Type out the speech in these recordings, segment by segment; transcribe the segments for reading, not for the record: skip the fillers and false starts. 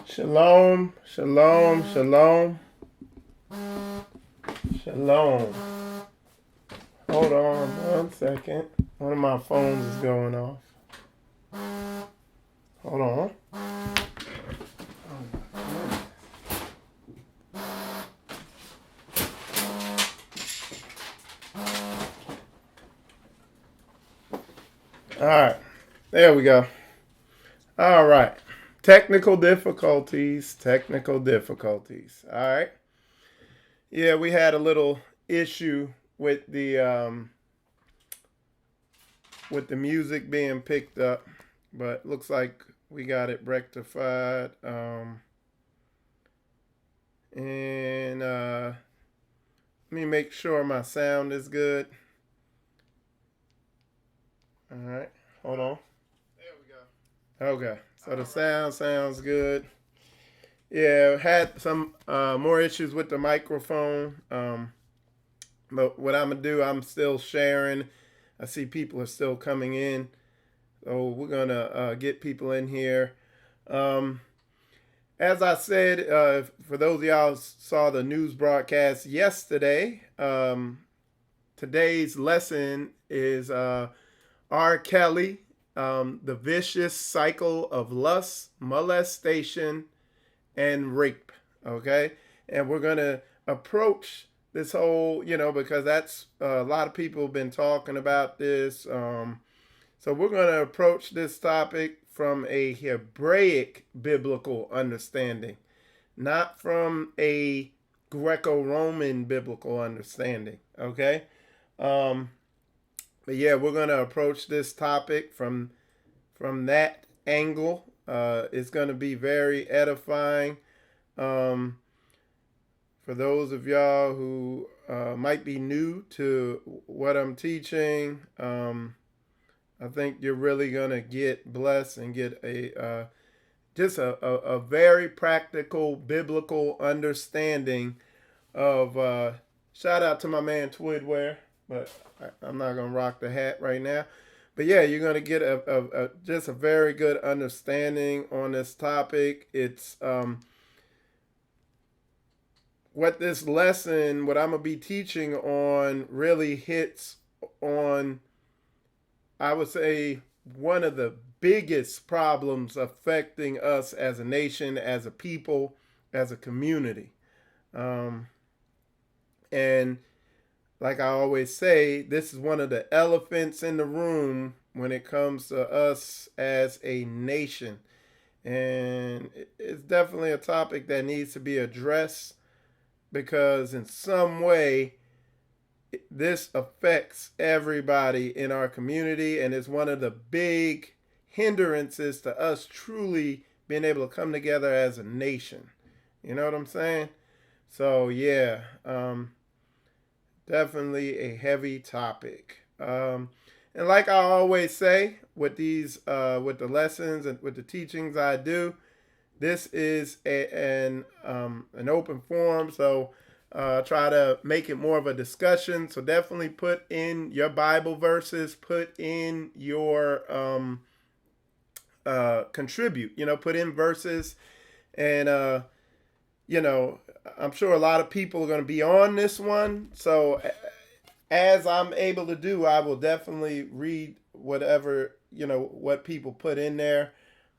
Shalom, shalom, shalom, shalom. Hold on 1 second. One of my phones is going off. Hold on. All right, there we go. All right, technical difficulties. All right. Yeah, we had a little issue with the music being picked up, but looks like we got it rectified. And let me make sure my sound is good. All right, hold on. There we go. Okay, so the sound sounds good. Yeah, had some more issues with the microphone. But what I'm gonna do, I'm still sharing. I see people are still coming in, so we're gonna get people in here. As I said, for those of y'all who saw the news broadcast yesterday, today's lesson is R. Kelly, the vicious cycle of lust, molestation, and rape. Okay, and we're gonna approach this whole, because that's a lot of people have been talking about this. So we're gonna approach this topic from a Hebraic biblical understanding, not from a Greco-Roman biblical understanding. Okay, but yeah, we're gonna approach this topic from that angle. It's gonna be very edifying. For those of y'all who might be new to what I'm teaching, I think you're really gonna get blessed and get just a very practical biblical understanding of. Shout out to my man Twidware, but I'm not gonna rock the hat right now. But yeah, you're gonna get just a very good understanding on this topic. It's what this lesson, what I'm gonna be teaching on, really hits on, I would say, one of the biggest problems affecting us as a nation, as a people, as a community. And like I always say, this is one of the elephants in the room when it comes to us as a nation. And it's definitely a topic that needs to be addressed. because in some way this affects everybody in our community, and it's one of the big hindrances to us truly being able to come together as a nation. You know what I'm saying? So yeah, definitely a heavy topic. And like I always say with these, with the lessons and with the teachings I do, this is an open forum. So try to make it more of a discussion. So definitely put in your Bible verses, put in your contribute. Put in verses, and I'm sure a lot of people are going to be on this one. So as I'm able to do, I will definitely read whatever, what people put in there.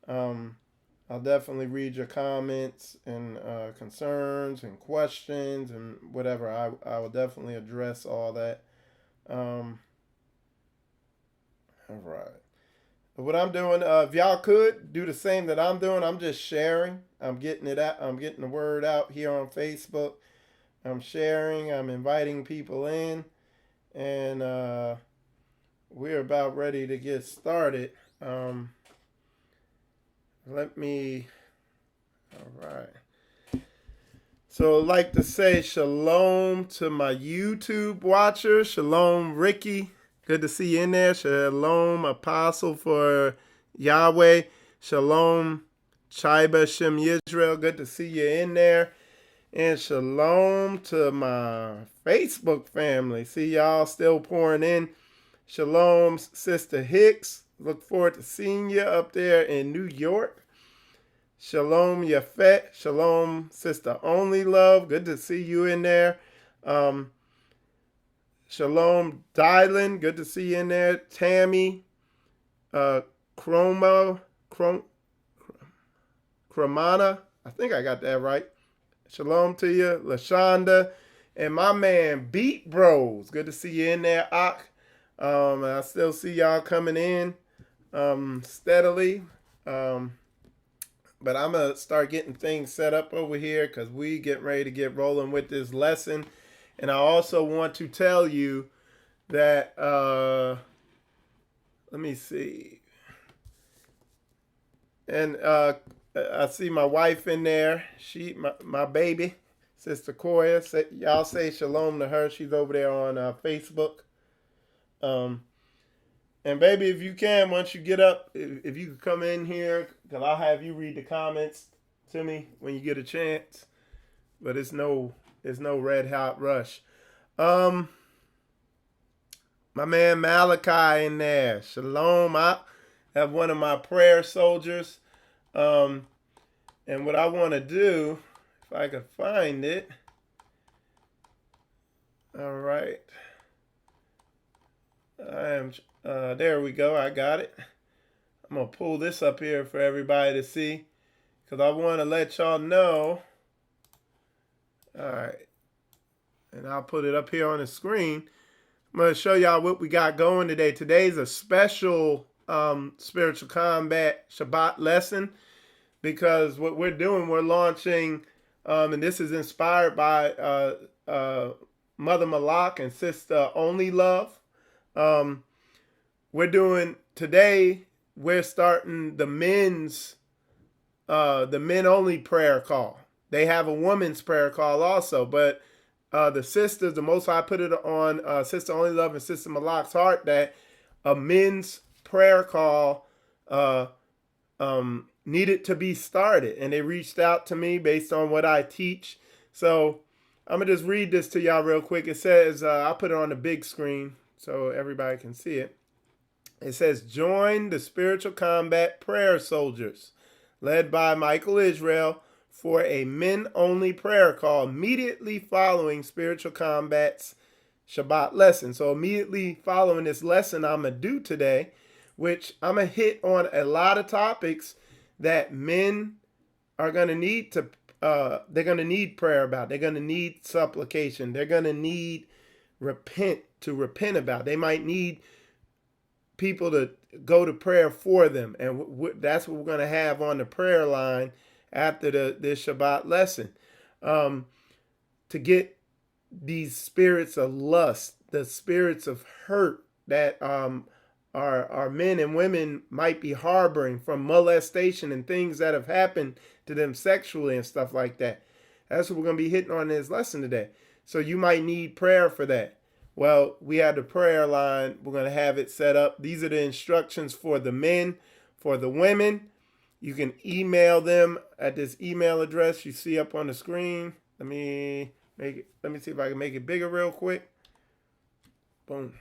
I'll definitely read your comments and concerns and questions and whatever. I will definitely address all that. All right. What I'm doing, if y'all could do the same that I'm doing, I'm just sharing. I'm getting it out. I'm getting the word out here on Facebook. I'm sharing. I'm inviting people in, and we're about ready to get started. Let me. All right. So I'd like to say shalom to my YouTube watchers. Shalom, Ricky. Good to see you in there. Shalom, Apostle for Yahweh. Shalom, Chiba Shem Yisrael. Good to see you in there. And shalom to my Facebook family. See y'all still pouring in. Shalom, Sister Hicks. Look forward to seeing you up there in New York. Shalom, Yafet. Shalom, Sister Only Love. Good to see you in there. Shalom, Dylan. Good to see you in there. Tammy, Chromana. I think I got that right. Shalom to you, LaShonda. And my man, Beat Bros. Good to see you in there, Ak. I still see y'all coming in steadily. But I'm going to start getting things set up over here because we getting ready to get rolling with this lesson. And I also want to tell you that, let me see. And I see my wife in there. My baby, Sister Koya. Y'all say shalom to her. She's over there on Facebook. And baby, if you can, once you get up, if you could come in here, because I'll have you read the comments to me when you get a chance. But it's no red hot rush. My man Malachi in there. Shalom. I have one of my prayer soldiers. And what I want to do, if I could find it. All right. There we go. I got it. I'm going to pull this up here for everybody to see because I want to let y'all know. All right. And I'll put it up here on the screen. I'm going to show y'all what we got going today. Today's a special spiritual combat Shabbat lesson because what we're doing, we're launching, and this is inspired by Mother Malak and Sister Only Love. We're doing today, we're starting the men only prayer call. They have a woman's prayer call also, but the sisters, the Most High put it on Sister Only Love and Sister Malak's heart that a men's prayer call needed to be started. And they reached out to me based on what I teach. So I'm going to just read this to y'all real quick. It says, I'll put it on the big screen so everybody can see it. It says, join the spiritual combat prayer soldiers led by Michael Israel for a men-only prayer call immediately following spiritual combat's Shabbat lesson. So immediately following this lesson I'm going to do today, which I'm going to hit on a lot of topics that men are going to need to, they're going to need prayer about. They're going to need supplication. They're going to need repent about. They might need people to go to prayer for them. And that's what we're going to have on the prayer line after this Shabbat lesson. to get these spirits of lust, the spirits of hurt that our men and women might be harboring from molestation and things that have happened to them sexually and stuff like that. That's what we're going to be hitting on in this lesson today. So you might need prayer for that. Well, we have the prayer line. We're going to have it set up. These are the instructions for the men. For the women, you can email them at this email address you see up on the screen. Let me see if I can make it bigger real quick. Boom.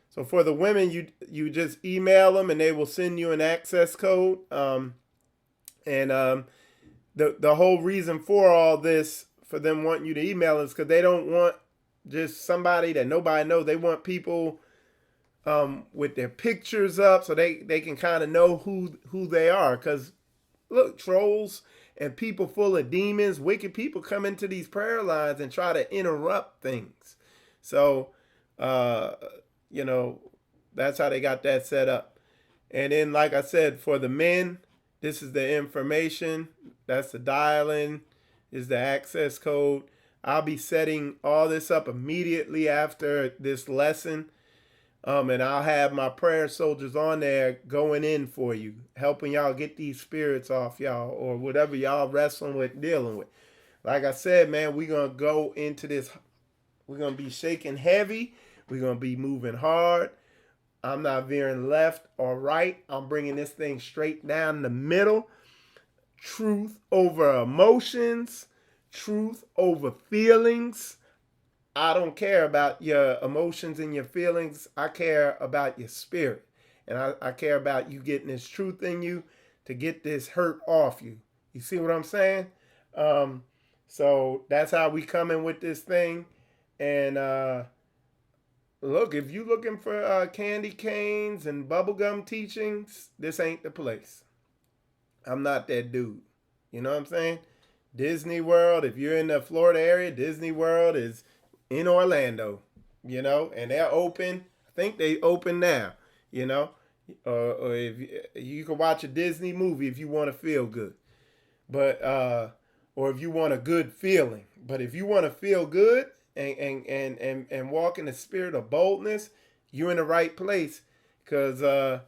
So for the women, you just email them and they will send you an access code. The whole reason for all this, for them wanting you to email, is because they don't want just somebody that nobody knows. They want people with their pictures up so they can kind of know who they are. Because look, trolls and people full of demons, wicked people come into these prayer lines and try to interrupt things. So, that's how they got that set up. And then, like I said, for the men, this is the information. That's the dial-in, is the access code. I'll be setting all this up immediately after this lesson. And I'll have my prayer soldiers on there going in for you, helping y'all get these spirits off y'all or whatever y'all wrestling with, dealing with. Like I said, man, we're going to go into this. We're going to be shaking heavy. We're going to be moving hard. I'm not veering left or right. I'm bringing this thing straight down the middle. Truth over emotions. Truth over feelings. I don't care about your emotions and your feelings. I care about your spirit. And I care about you getting this truth in you to get this hurt off you. You see what I'm saying? So that's how we come in with this thing. And look, if you're looking for candy canes and bubblegum teachings, this ain't the place. I'm not that dude. You know what I'm saying? Disney World, if you're in the Florida area, Disney World is in Orlando, and they're open. I think they open now, or if you can watch a Disney movie if you want to feel good, but or if you want a good feeling. But if you want to feel good and walk in the spirit of boldness, you're in the right place, because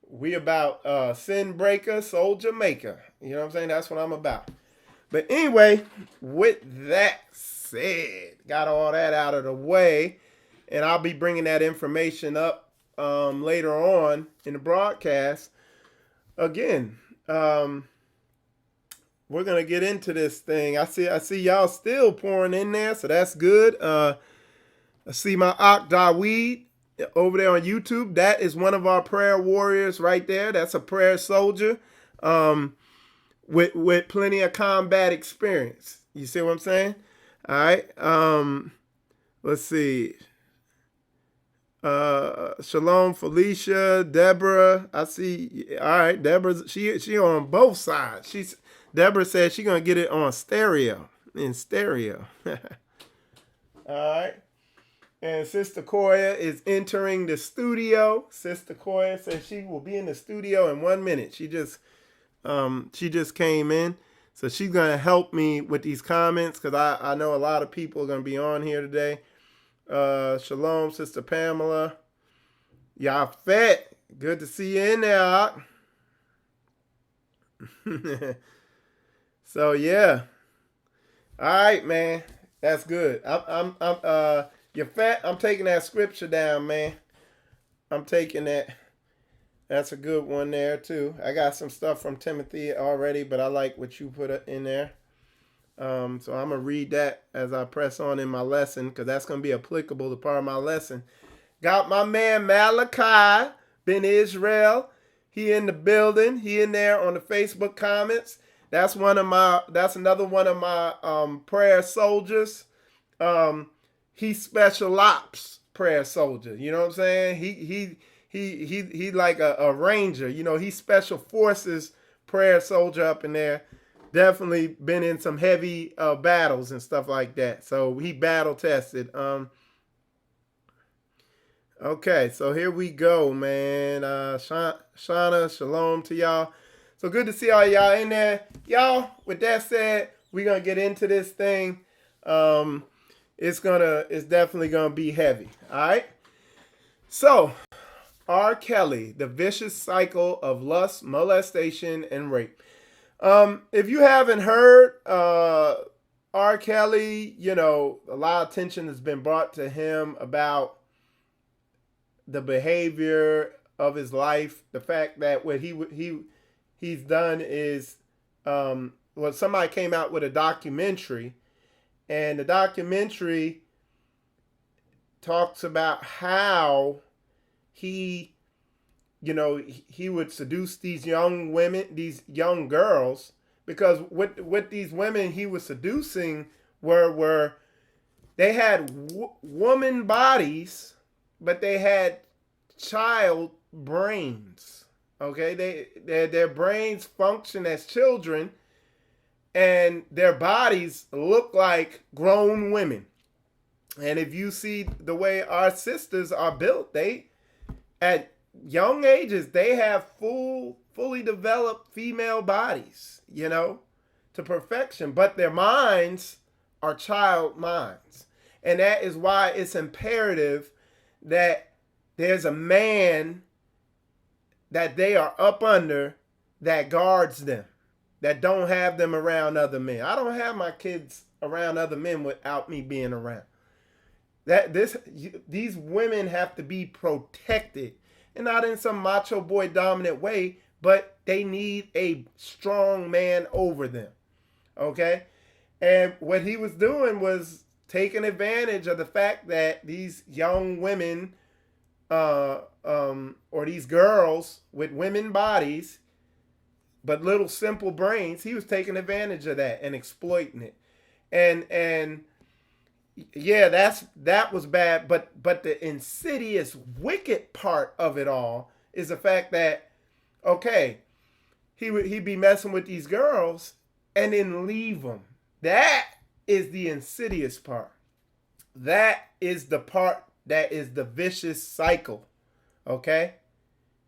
we about sin breaker, soul Jamaica. You know what I'm saying? That's what I'm about. But anyway, with that said, got all that out of the way, and I'll be bringing that information up later on in the broadcast. Again, we're gonna get into this thing. I see y'all still pouring in there, so that's good. I see my Ak Daweed over there on YouTube. That is one of our prayer warriors right there. That's a prayer soldier with plenty of combat experience. You see what I'm saying? All right. Let's see. Shalom, Felicia, Deborah. I see. All right, Deborah. She on both sides. Deborah said she's gonna get it on stereo. In stereo. All right. And Sister Koya is entering the studio. Sister Koya says she will be in the studio in 1 minute. She just came in. So she's going to help me with these comments, because I know a lot of people are going to be on here today. Shalom, Sister Pamela. Yafet, good to see you in there. So, yeah. All right, man. That's good. Yafet, I'm taking that scripture down, man. I'm taking that. That's a good one there, too. I got some stuff from Timothy already, but I like what you put in there. So I'm going to read that as I press on in my lesson, because that's going to be applicable to part of my lesson. Got my man Malachi, Ben Israel. He in the building. He in there on the Facebook comments. That's another one of my prayer soldiers. He's special ops prayer soldier. You know what I'm saying? He like a ranger. He's special forces prayer soldier up in there. Definitely been in some heavy battles and stuff like that. So he battle tested. Okay, so here we go, man. Shauna, shalom to y'all. So good to see all y'all in there. Y'all, with that said, We're gonna get into this thing. Um, it's definitely gonna be heavy. All right. So R. Kelly, the vicious cycle of lust, molestation, and rape. If you haven't heard, R. Kelly, a lot of attention has been brought to him about the behavior of his life. The fact that what he's done is, well, somebody came out with a documentary, and the documentary talks about how he he would seduce these young women, these young girls, because what these women he was seducing were they had woman bodies, but they had child brains. Okay, their brains function as children, and their bodies look like grown women. And if you see the way our sisters are built, they at young ages they have fully developed female bodies, to perfection, but their minds are child minds. And that is why it's imperative that there's a man that they are up under that guards them, that don't have them around other men. I don't have my kids around other men without me being around. These women have to be protected, and not in some macho boy dominant way, but they need a strong man over them. Okay? And what he was doing was taking advantage of the fact that these young women or these girls with women bodies but little simple brains, he was taking advantage of that and exploiting it. And yeah, that was bad, but the insidious wicked part of it all is the fact that, okay, he'd be messing with these girls and then leave them. That is the insidious part. That is the part that is the vicious cycle. Okay?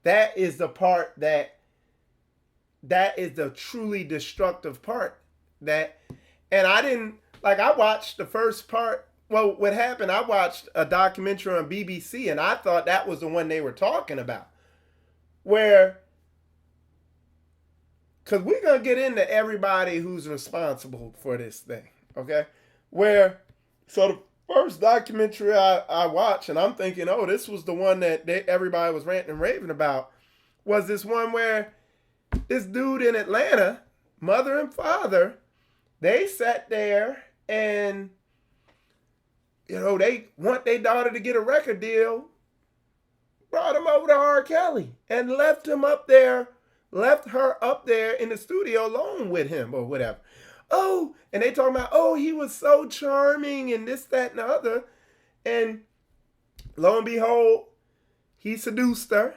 That is the part that is the truly destructive part. And I watched the first part. Well, what happened, I watched a documentary on BBC, and I thought that was the one they were talking about. Because we're going to get into everybody who's responsible for this thing, okay? So the first documentary I watched, and I'm thinking, oh, this was the one that everybody was ranting and raving about, was this one where this dude in Atlanta, mother and father, they sat there and, they want their daughter to get a record deal, brought him over to R. Kelly and left her up there in the studio alone with him or whatever. Oh, and they talking about, oh, he was so charming and this, that, and the other. And lo and behold, he seduced her.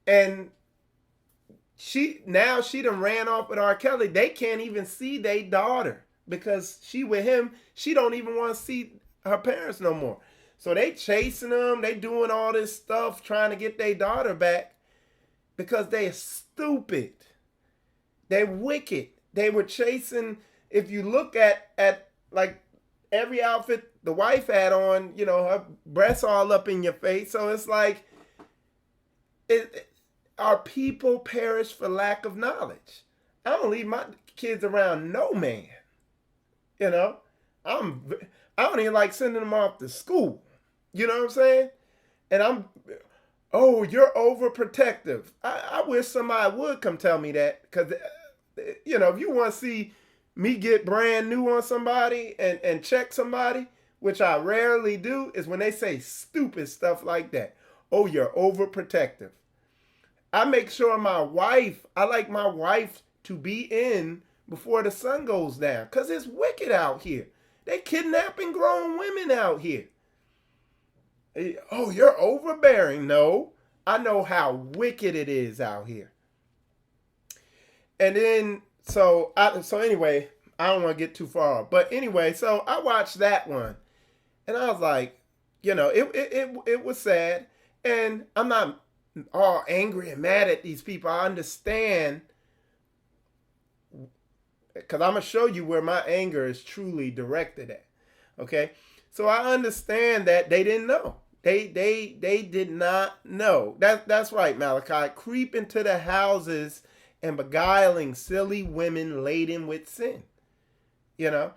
And she done ran off with R. Kelly. They can't even see their daughter because she with him. She don't even want to see her parents no more. So they chasing them. They doing all this stuff trying to get their daughter back because they're stupid. They're wicked. They were chasing. If you look at like every outfit the wife had on, her breasts all up in your face. So it's like, our people perish for lack of knowledge. I don't leave my kids around no man. I don't even like sending them off to school. You know what I'm saying? And you're overprotective. I wish somebody would come tell me that, because, if you want to see me get brand new on somebody and check somebody, which I rarely do, is when they say stupid stuff like that. Oh, you're overprotective. I make sure I like my wife to be in before the sun goes down, because it's wicked out here. They kidnapping grown women out here. Oh, you're overbearing. No, I know how wicked it is out here. And then, so anyway, I don't want to get too far. But anyway, so I watched that one. And I was like, it was sad. And I'm not all angry and mad at these people. I understand because I'm going to show you where my anger is truly directed at. Okay. So I understand that they didn't know. They did not know. That's right, Malachi. Creep into the houses and beguiling silly women laden with sin. You know?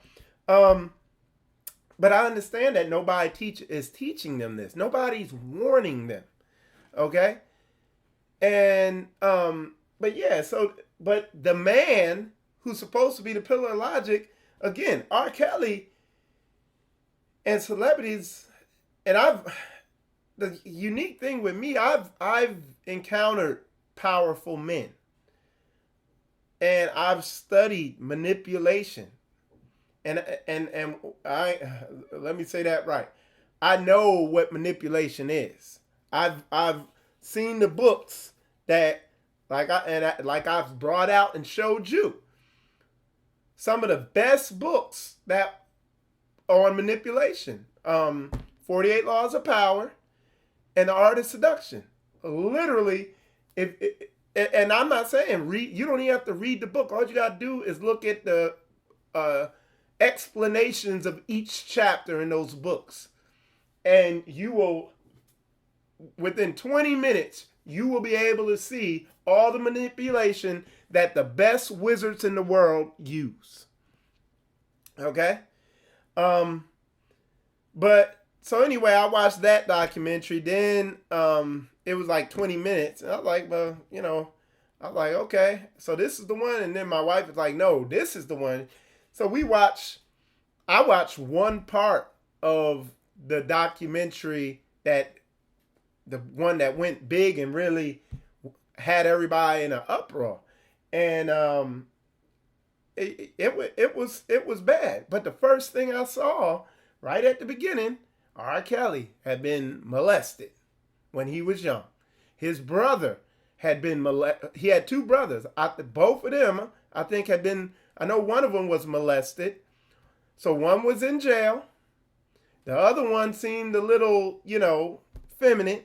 But I understand that nobody is teaching them this. Nobody's warning them. Okay? And but yeah, but the man who's supposed to be the pillar of logic, again, R. Kelly and celebrities, and the unique thing with me, I've encountered powerful men. And I've studied manipulation. And I let me say that right. I know what manipulation is. I've seen the books that I've brought out and showed you. Some of the best books that are on manipulation. 48 Laws of Power and The Art of Seduction. Literally, and I'm not saying you don't even have to read the book. All you got to do is look at the explanations of each chapter in those books. And you will, within 20 minutes, you will be able to see all the manipulation that the best wizards in the world use. Okay? But, so anyway, I watched that documentary. Then it was like 20 minutes. And I was like, well, I was like, okay, so this is the one. And then my wife was like, no, this is the one. So I watched one part of the documentary, the one that went big and really had everybody in an uproar. And it was bad. But the first thing I saw right at the beginning, R. Kelly had been molested when he was young. His brother had been molested. He had two brothers. Both of them, I think, had been, I know one of them was molested. So one was in jail. The other one seemed a little, feminine.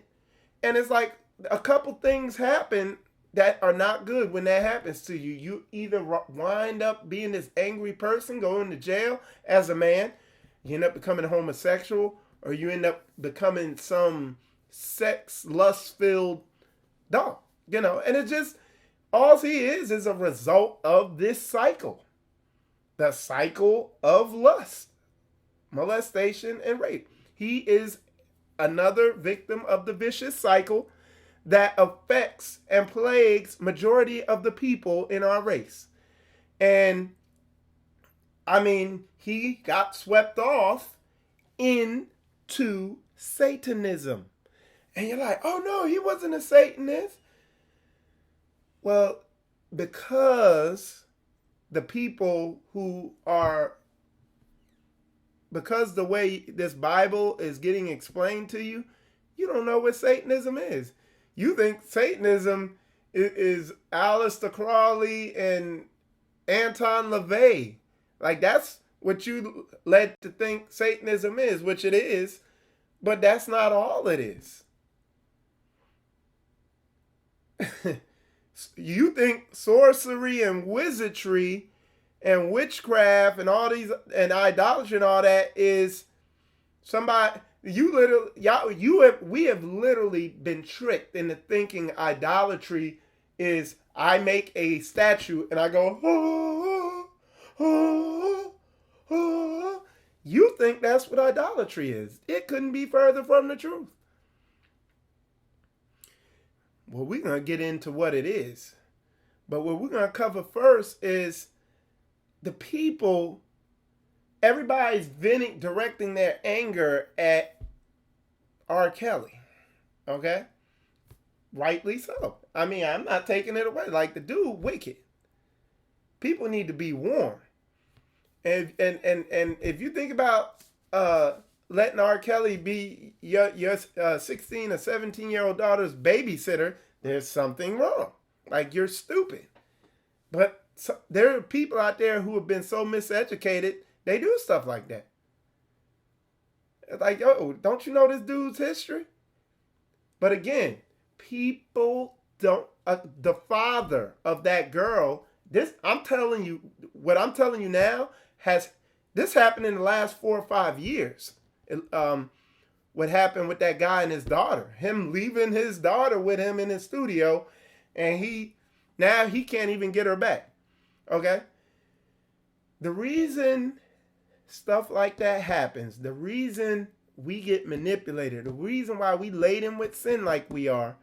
And it's like a couple things happen that are not good when that happens to you. You either wind up being this angry person, going to jail as a man, you end up becoming homosexual, or you end up becoming some sex, lust-filled dog. And it just, all he is a result of this cycle. The cycle of lust, molestation, and rape. He is another victim of the vicious cycle that affects and plagues majority of the people in our race. And I mean, he got swept off into Satanism. And you're like, oh no, he wasn't a Satanist. Well, because the people because the way this Bible is getting explained to you, you don't know what Satanism is. You think Satanism is Aleister Crowley and Anton LaVey. Like, that's what you led to think Satanism is, which it is, but that's not all it is. You think sorcery and wizardry and witchcraft and all these and idolatry and all that is somebody we have literally been tricked into thinking idolatry is I make a statue and I go, oh, oh, oh. You think that's what idolatry is. It couldn't be further from the truth. Well, we're going to get into what it is. But what we're going to cover first is the people, everybody's directing their anger at R. Kelly. Okay? Rightly so. I mean, I'm not taking it away. Like, the dude, wicked. People need to be warned. And if you think about letting R. Kelly be your 16 or 17-year-old daughter's babysitter, there's something wrong. Like, you're stupid. But there are people out there who have been so miseducated, they do stuff like that. It's like, oh, don't you know this dude's history? But again, people don't, the father of that girl I'm telling you, what I'm telling you now this happened in the last 4 or 5 years. What happened with that guy and his daughter? Him leaving his daughter with him in his studio, and now he can't even get her back. Okay? The reason stuff like that happens, the reason we get manipulated, the reason why we laden with sin like we are,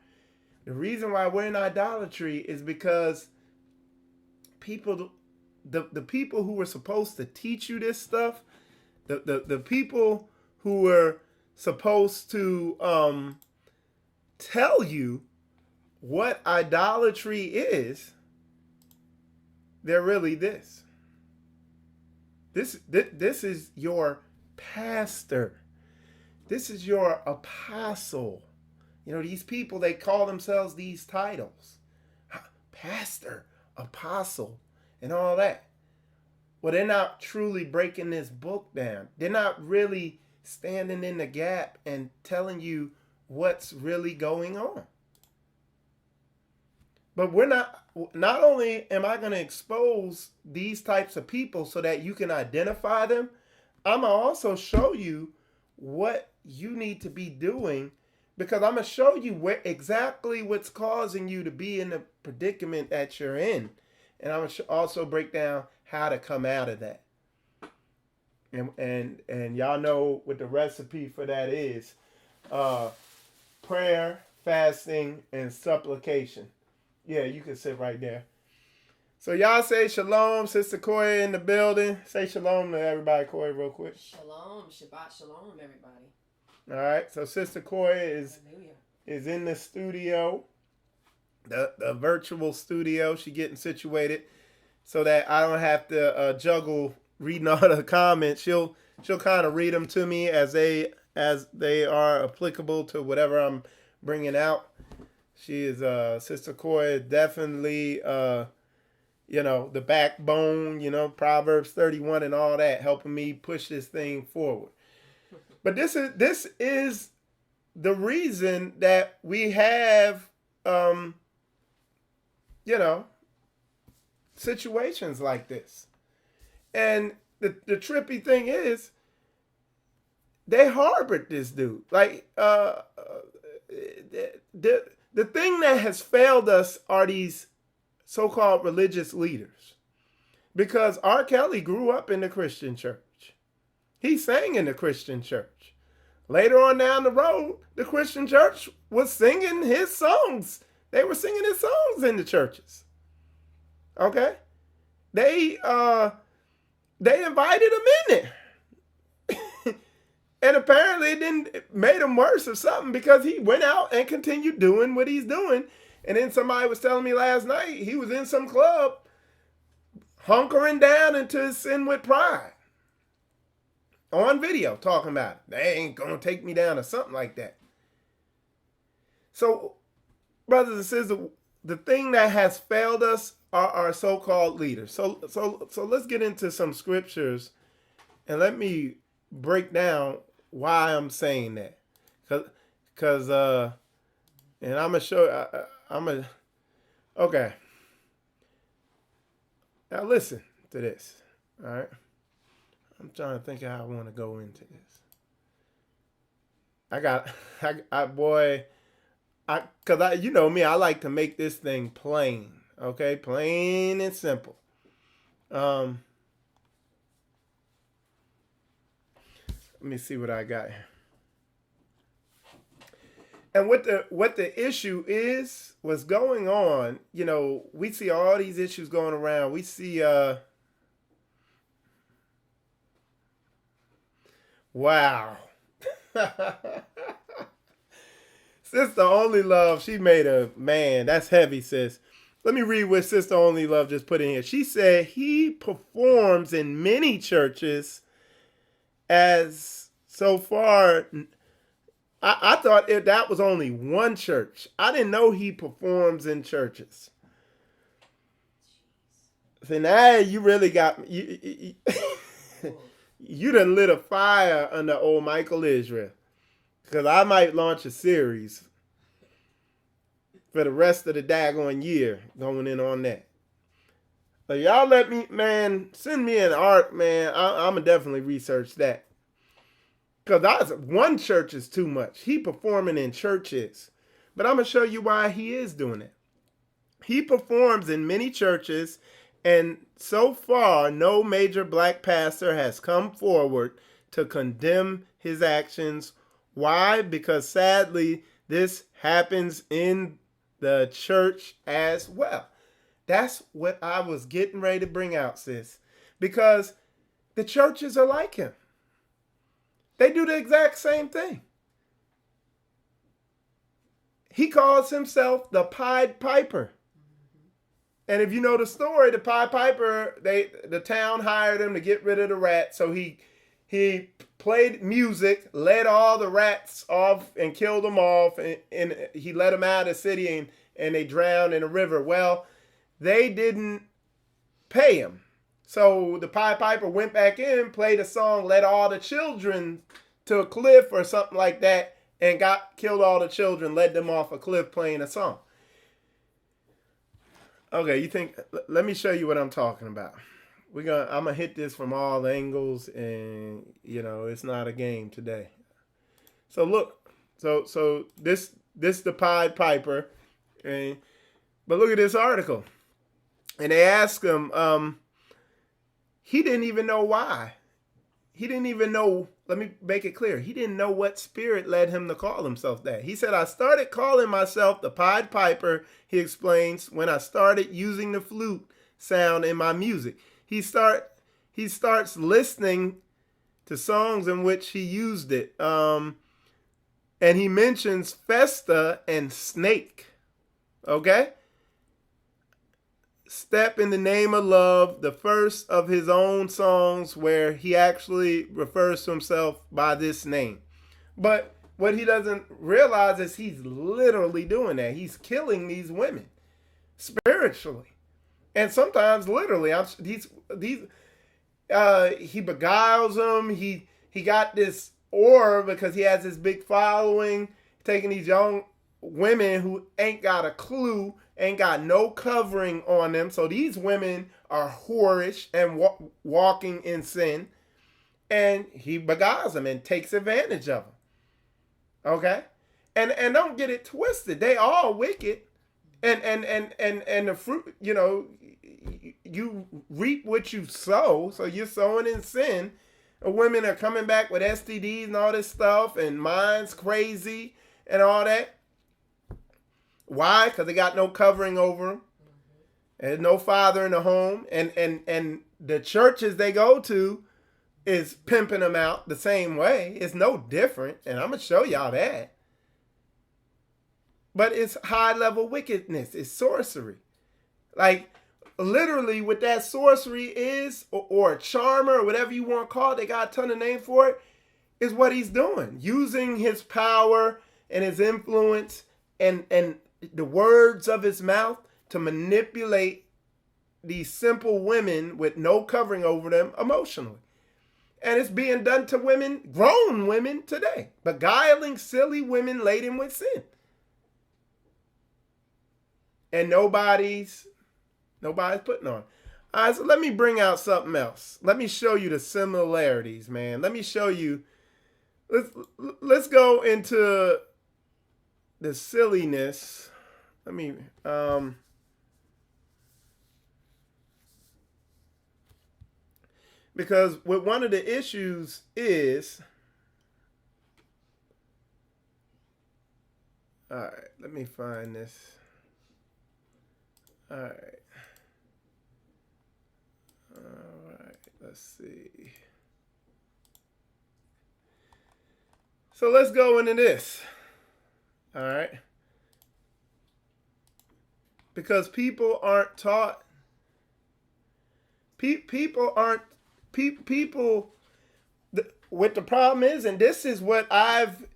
the reason why we're in idolatry is because the people who were supposed to teach you this stuff, the people who were supposed to tell you what idolatry is, they're really this. This is your pastor. This is your apostle. You know, these people, they call themselves these titles. Pastor, apostle, and all that. Well, they're not truly breaking this book down. They're not really standing in the gap and telling you what's really going on. But not only am I going to expose these types of people so that you can identify them, I'm going to also show you what you need to be doing, because I'm going to show you exactly what's causing you to be in the predicament that you're in. And I'm going to also break down how to come out of that. And y'all know what the recipe for that is. Prayer, fasting, and supplication. Yeah, you can sit right there. So y'all say shalom. Sister Koya in the building. Say shalom to everybody, Koya, real quick. Shalom. Shabbat shalom, everybody. All right. So Sister Koya is in the studio, the virtual studio. She getting situated so that I don't have to juggle reading all the comments. She'll kind of read them to me as they are applicable to whatever I'm bringing out. She is Sister Koya, definitely the backbone, Proverbs 31 and all that, helping me push this thing forward. But this is the reason that we have situations like this. And the trippy thing is, they harbored this dude. Like the thing that has failed us are these so-called religious leaders. Because R. Kelly grew up in the Christian church. He sang in the Christian church. Later on down the road, the Christian church was singing his songs. They were singing his songs in the churches. Okay? They invited him in there. And apparently it made him worse or something, because he went out and continued doing what he's doing. And then somebody was telling me last night he was in some club hunkering down into his sin with pride. On video talking about it. They ain't going to take me down or something like that. So, brothers and sisters, the thing that has failed us are our so-called leaders. So let's get into some scriptures and let me break down why I'm saying that. Because and I'm going to show, okay. Now listen to this, all right? I'm trying to think of how I want to go into this. Because you know me, I like to make this thing plain, okay? Plain and simple. Let me see what I got here. And what the issue is, what's going on, we see all these issues going around. We see, wow. Sister Only Love, she made that's heavy, sis. Let me read what Sister Only Love just put in here. She said, he performs in many churches as so far. I thought that was only one church. I didn't know he performs in churches. So now you really got me. You done lit a fire under old Michael Israel. Because I might launch a series for the rest of the daggone year going in on that. Y'all let me, man, send me an art, man. I'm going to definitely research that. Because one church is too much. He performing in churches. But I'm going to show you why he is doing it. He performs in many churches, and so far, no major black pastor has come forward to condemn his actions. Why? Because sadly, this happens in the church as well. That's what I was getting ready to bring out, sis. Because the churches are like him. They do the exact same thing. He calls himself the Pied Piper. And if you know the story, the Pied Piper, the town hired him to get rid of the rats. So he played music, led all the rats off and killed them off. And he let them out of the city and they drowned in a river. Well, they didn't pay him. So the Pied Piper went back in, played a song, led all the children to a cliff or something like that, and killed all the children, led them off a cliff playing a song. Okay, let me show you what I'm talking about. I'm gonna hit this from all angles, and it's not a game today. So look, so this the Pied Piper, but look at this article, and they ask him, he didn't even know why. He didn't even know. Let me make it clear. He didn't know what spirit led him to call himself that. He said, I started calling myself the Pied Piper, he explains, when I started using the flute sound in my music. He starts listening to songs in which he used it. And he mentions Festa and Snake. Okay? Step in the Name of Love, the first of his own songs where he actually refers to himself by this name. But what he doesn't realize is he's literally doing that. He's killing these women spiritually. And sometimes literally. He beguiles them. He got this aura because he has this big following, taking these young women who ain't got a clue, ain't got no covering on them. So these women are whorish and walking in sin. And he beguiles them and takes advantage of them. Okay? And don't get it twisted. They all wicked. And the fruit, you reap what you sow. So you're sowing in sin. Women are coming back with STDs and all this stuff, and mind's crazy and all that. Why? Because they got no covering over them. There's no father in the home. And the churches they go to is pimping them out the same way. It's no different. And I'm going to show y'all that. But it's high level wickedness. It's sorcery. Like, literally what that sorcery is, or a charmer, or whatever you want to call it, they got a ton of names for it, is what he's doing. Using his power and his influence and the words of his mouth to manipulate these simple women with no covering over them emotionally. And it's being done to women, grown women today, beguiling silly women laden with sin. And nobody's putting on. All right, so let me bring out something else. Let me show you the similarities, man. Let me show you. Let's go into the silliness. Let me because what one of the issues is, all right, let me find this. All right, let's see. So let's go into this. All right. Because people aren't taught. What the problem is, and this is what I'm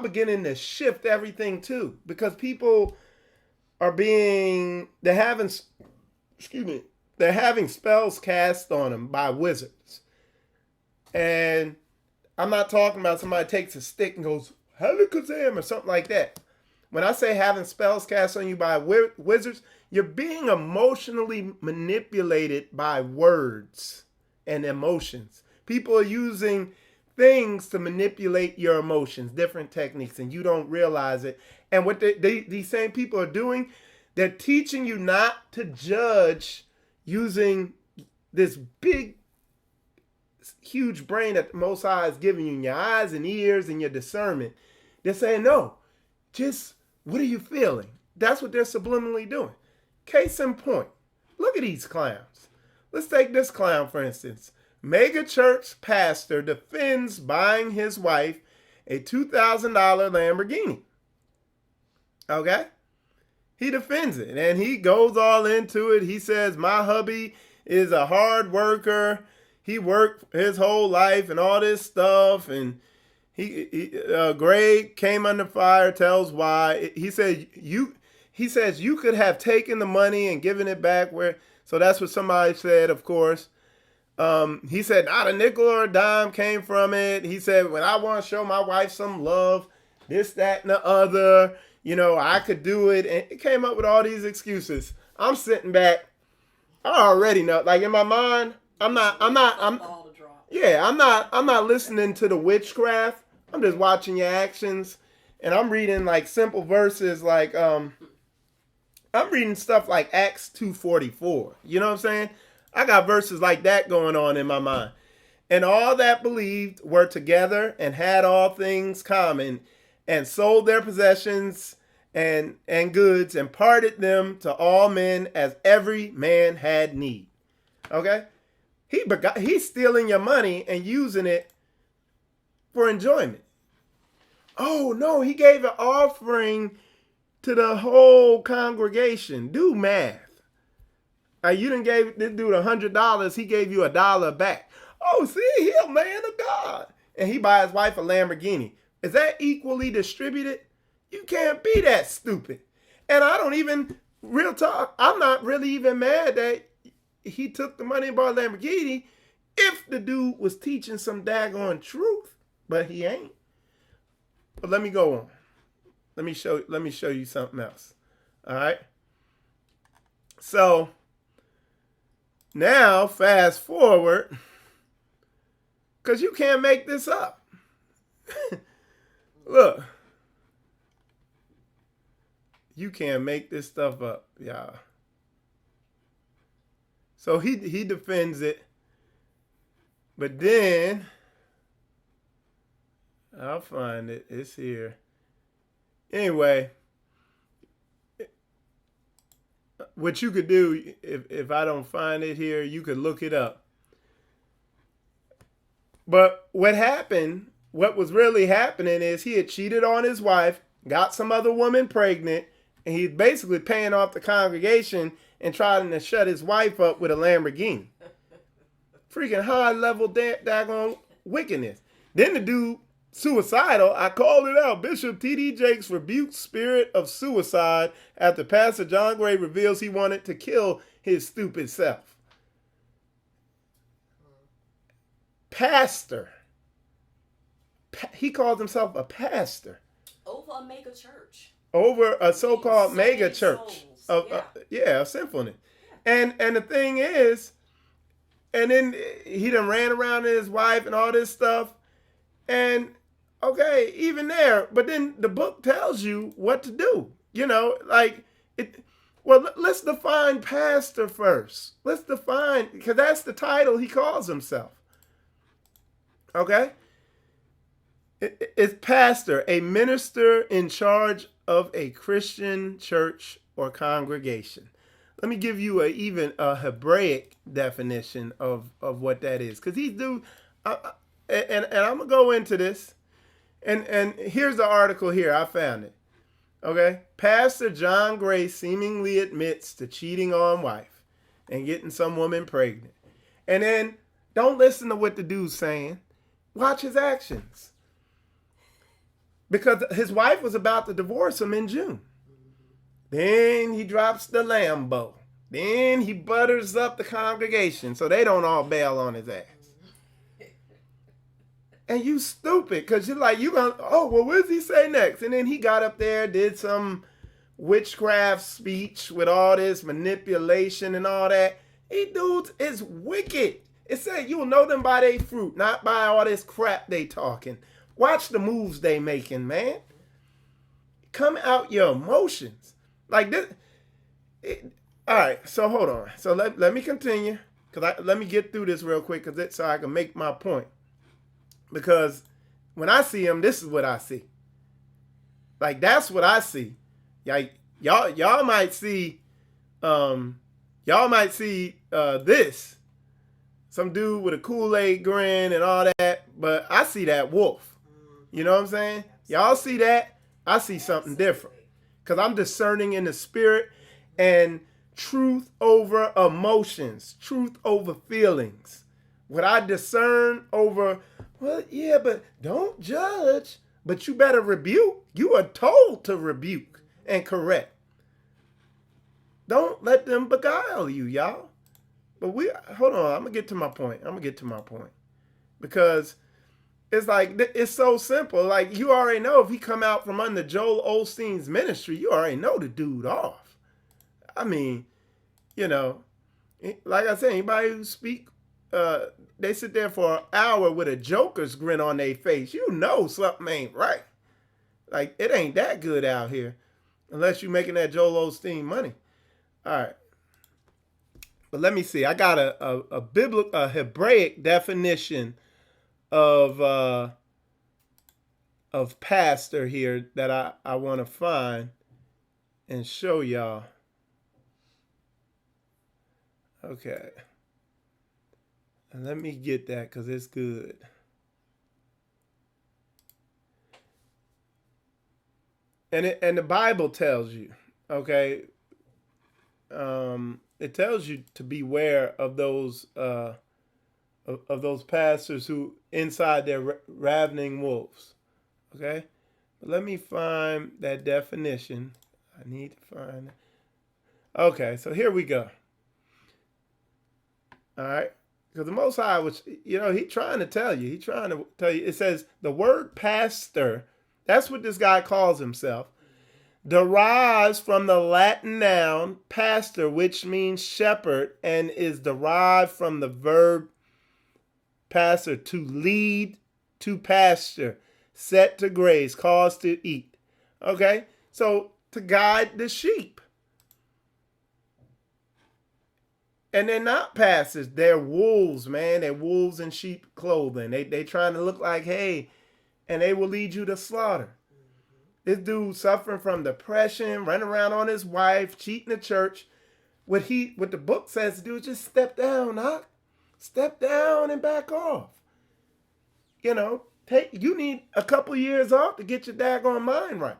beginning to shift everything too, because people are they're having spells cast on them by wizards. And I'm not talking about somebody takes a stick and goes, Halakazam, or something like that. When I say having spells cast on you by wizards, you're being emotionally manipulated by words and emotions. People are using things to manipulate your emotions, different techniques, and you don't realize it. And what these same people are doing, they're teaching you not to judge using this big, huge brain that the Most High is giving you in your eyes and ears and your discernment. They're saying, no, just what are you feeling? That's what they're subliminally doing. Case in point, look at these clowns. Let's take this clown, for instance. Mega church pastor defends buying his wife a $2,000 Lamborghini. Okay? He defends it, and he goes all into it. He says, my hubby is a hard worker. He worked his whole life and all this stuff, and Greg came under fire, tells why. He says you could have taken the money and given it back where. So that's what somebody said, of course. He said not a nickel or a dime came from it. He said, when I want to show my wife some love, this, that, and the other, I could do it. And it came up with all these excuses. I'm sitting back. I already know, like in my mind, I'm not listening to the witchcraft. I'm just watching your actions, and I'm reading like simple verses, like I'm reading stuff like Acts 2:44. You know what I'm saying? I got verses like that going on in my mind. And all that believed were together and had all things common, and sold their possessions and goods and parted them to all men as every man had need. Okay? He's stealing your money and using it for enjoyment. Oh, no, he gave an offering to the whole congregation. Do math. You done gave this dude $100. He gave you $1 back. Oh, see, he a man of God. And he buy his wife a Lamborghini. Is that equally distributed? You can't be that stupid. And I don't even, real talk, I'm not really even mad that he took the money and bought a Lamborghini if the dude was teaching some daggone truth. But he ain't. But let me go on. Let me show you something else. All right. So now fast forward, because you can't make this up. Look. You can't make this stuff up, y'all. So he defends it. But then I'll find it. It's here. Anyway, what you could do, if I don't find it here, you could look it up. But what was really happening is he had cheated on his wife, got some other woman pregnant, and he's basically paying off the congregation and trying to shut his wife up with a Lamborghini. Freaking high level daggone wickedness. Then the dude, suicidal, I called it out. Bishop T.D. Jakes rebukes spirit of suicide after Pastor John Gray reveals he wanted to kill his stupid self. Pastor. He calls himself a pastor. Over a mega church. Over a so-called mega church of sinfulness. Yeah. And the thing is, and then he done ran around his wife and all this stuff. And okay, even there, but then the book tells you what to do. Let's define pastor first. Let's define, because that's the title he calls himself. Okay? It's pastor, a minister in charge of a Christian church or congregation. Let me give you even a Hebraic definition of what that is. Because these dudes, and I'm going to go into this. And here's the article here. I found it. Okay? Pastor John Gray seemingly admits to cheating on wife and getting some woman pregnant. And then don't listen to what the dude's saying. Watch his actions. Because his wife was about to divorce him in June. Then he drops the Lambo. Then he butters up the congregation so they don't all bail on his ass. And you stupid, because you're like, you gonna, oh, well, what does he say next? And then he got up there, did some witchcraft speech with all this manipulation and all that. These dudes is wicked. It said you'll know them by their fruit, not by all this crap they talking. Watch the moves they making, man. Come out your emotions. Like this. All right, so hold on. So let me continue. Let me get through this real quick so I can make my point. Because when I see him, this is what I see. Like, that's what I see. Like, y'all might see this. Some dude with a Kool-Aid grin and all that, but I see that wolf. You know what I'm saying? Y'all see that? I see something different. Because I'm discerning in the spirit, and truth over emotions, truth over feelings. What I discern over, well, yeah, but don't judge. But you better rebuke. You are told to rebuke and correct. Don't let them beguile you, y'all. But hold on, I'm going to get to my point. Because it's like, it's so simple. Like, you already know if he come out from under Joel Osteen's ministry, you already know the dude off. I mean, you know, like I said, anybody who speak, they sit there for an hour with a joker's grin on their face. You know something ain't right. Like, it ain't that good out here unless you're making that Joel Osteen money. All right. But let me see. I got a Hebraic definition of pastor here that I want to find and show y'all. Okay. And let me get that because it's good. And the Bible tells you, okay, it tells you to beware of those pastors who inside their ravening wolves. Okay, but let me find that definition. I need to find it. Okay, so here we go. All right, because the Most High, which He's trying to tell you. It says the word pastor. That's what this guy calls himself. Derives from the Latin noun pastor, which means shepherd, and is derived from the verb pastor, to lead to pasture, set to graze, cause to eat. Okay? So, to guide the sheep. And they're not pastors. They're wolves, man. They're wolves in sheep clothing. They trying to look like, hey, and they will lead you to slaughter. This dude suffering from depression, running around on his wife, cheating the church. What the book says to do is just step down, huh? Step down and back off. You need a couple years off to get your daggone mind right.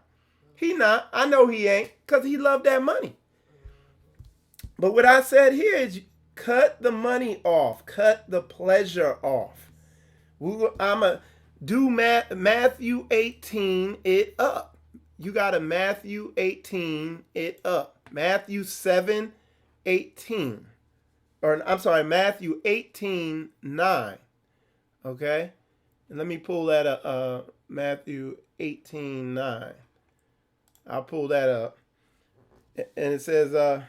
He not. I know he ain't, because he loved that money. But what I said here is cut the money off. Cut the pleasure off. I'm going to do Matthew 18 it up. You got to Matthew 18 it up. Matthew 7:18. Or I'm sorry, Matthew 18:9. Okay? And let me pull that up. Matthew 18:9. I'll pull that up. And it says, let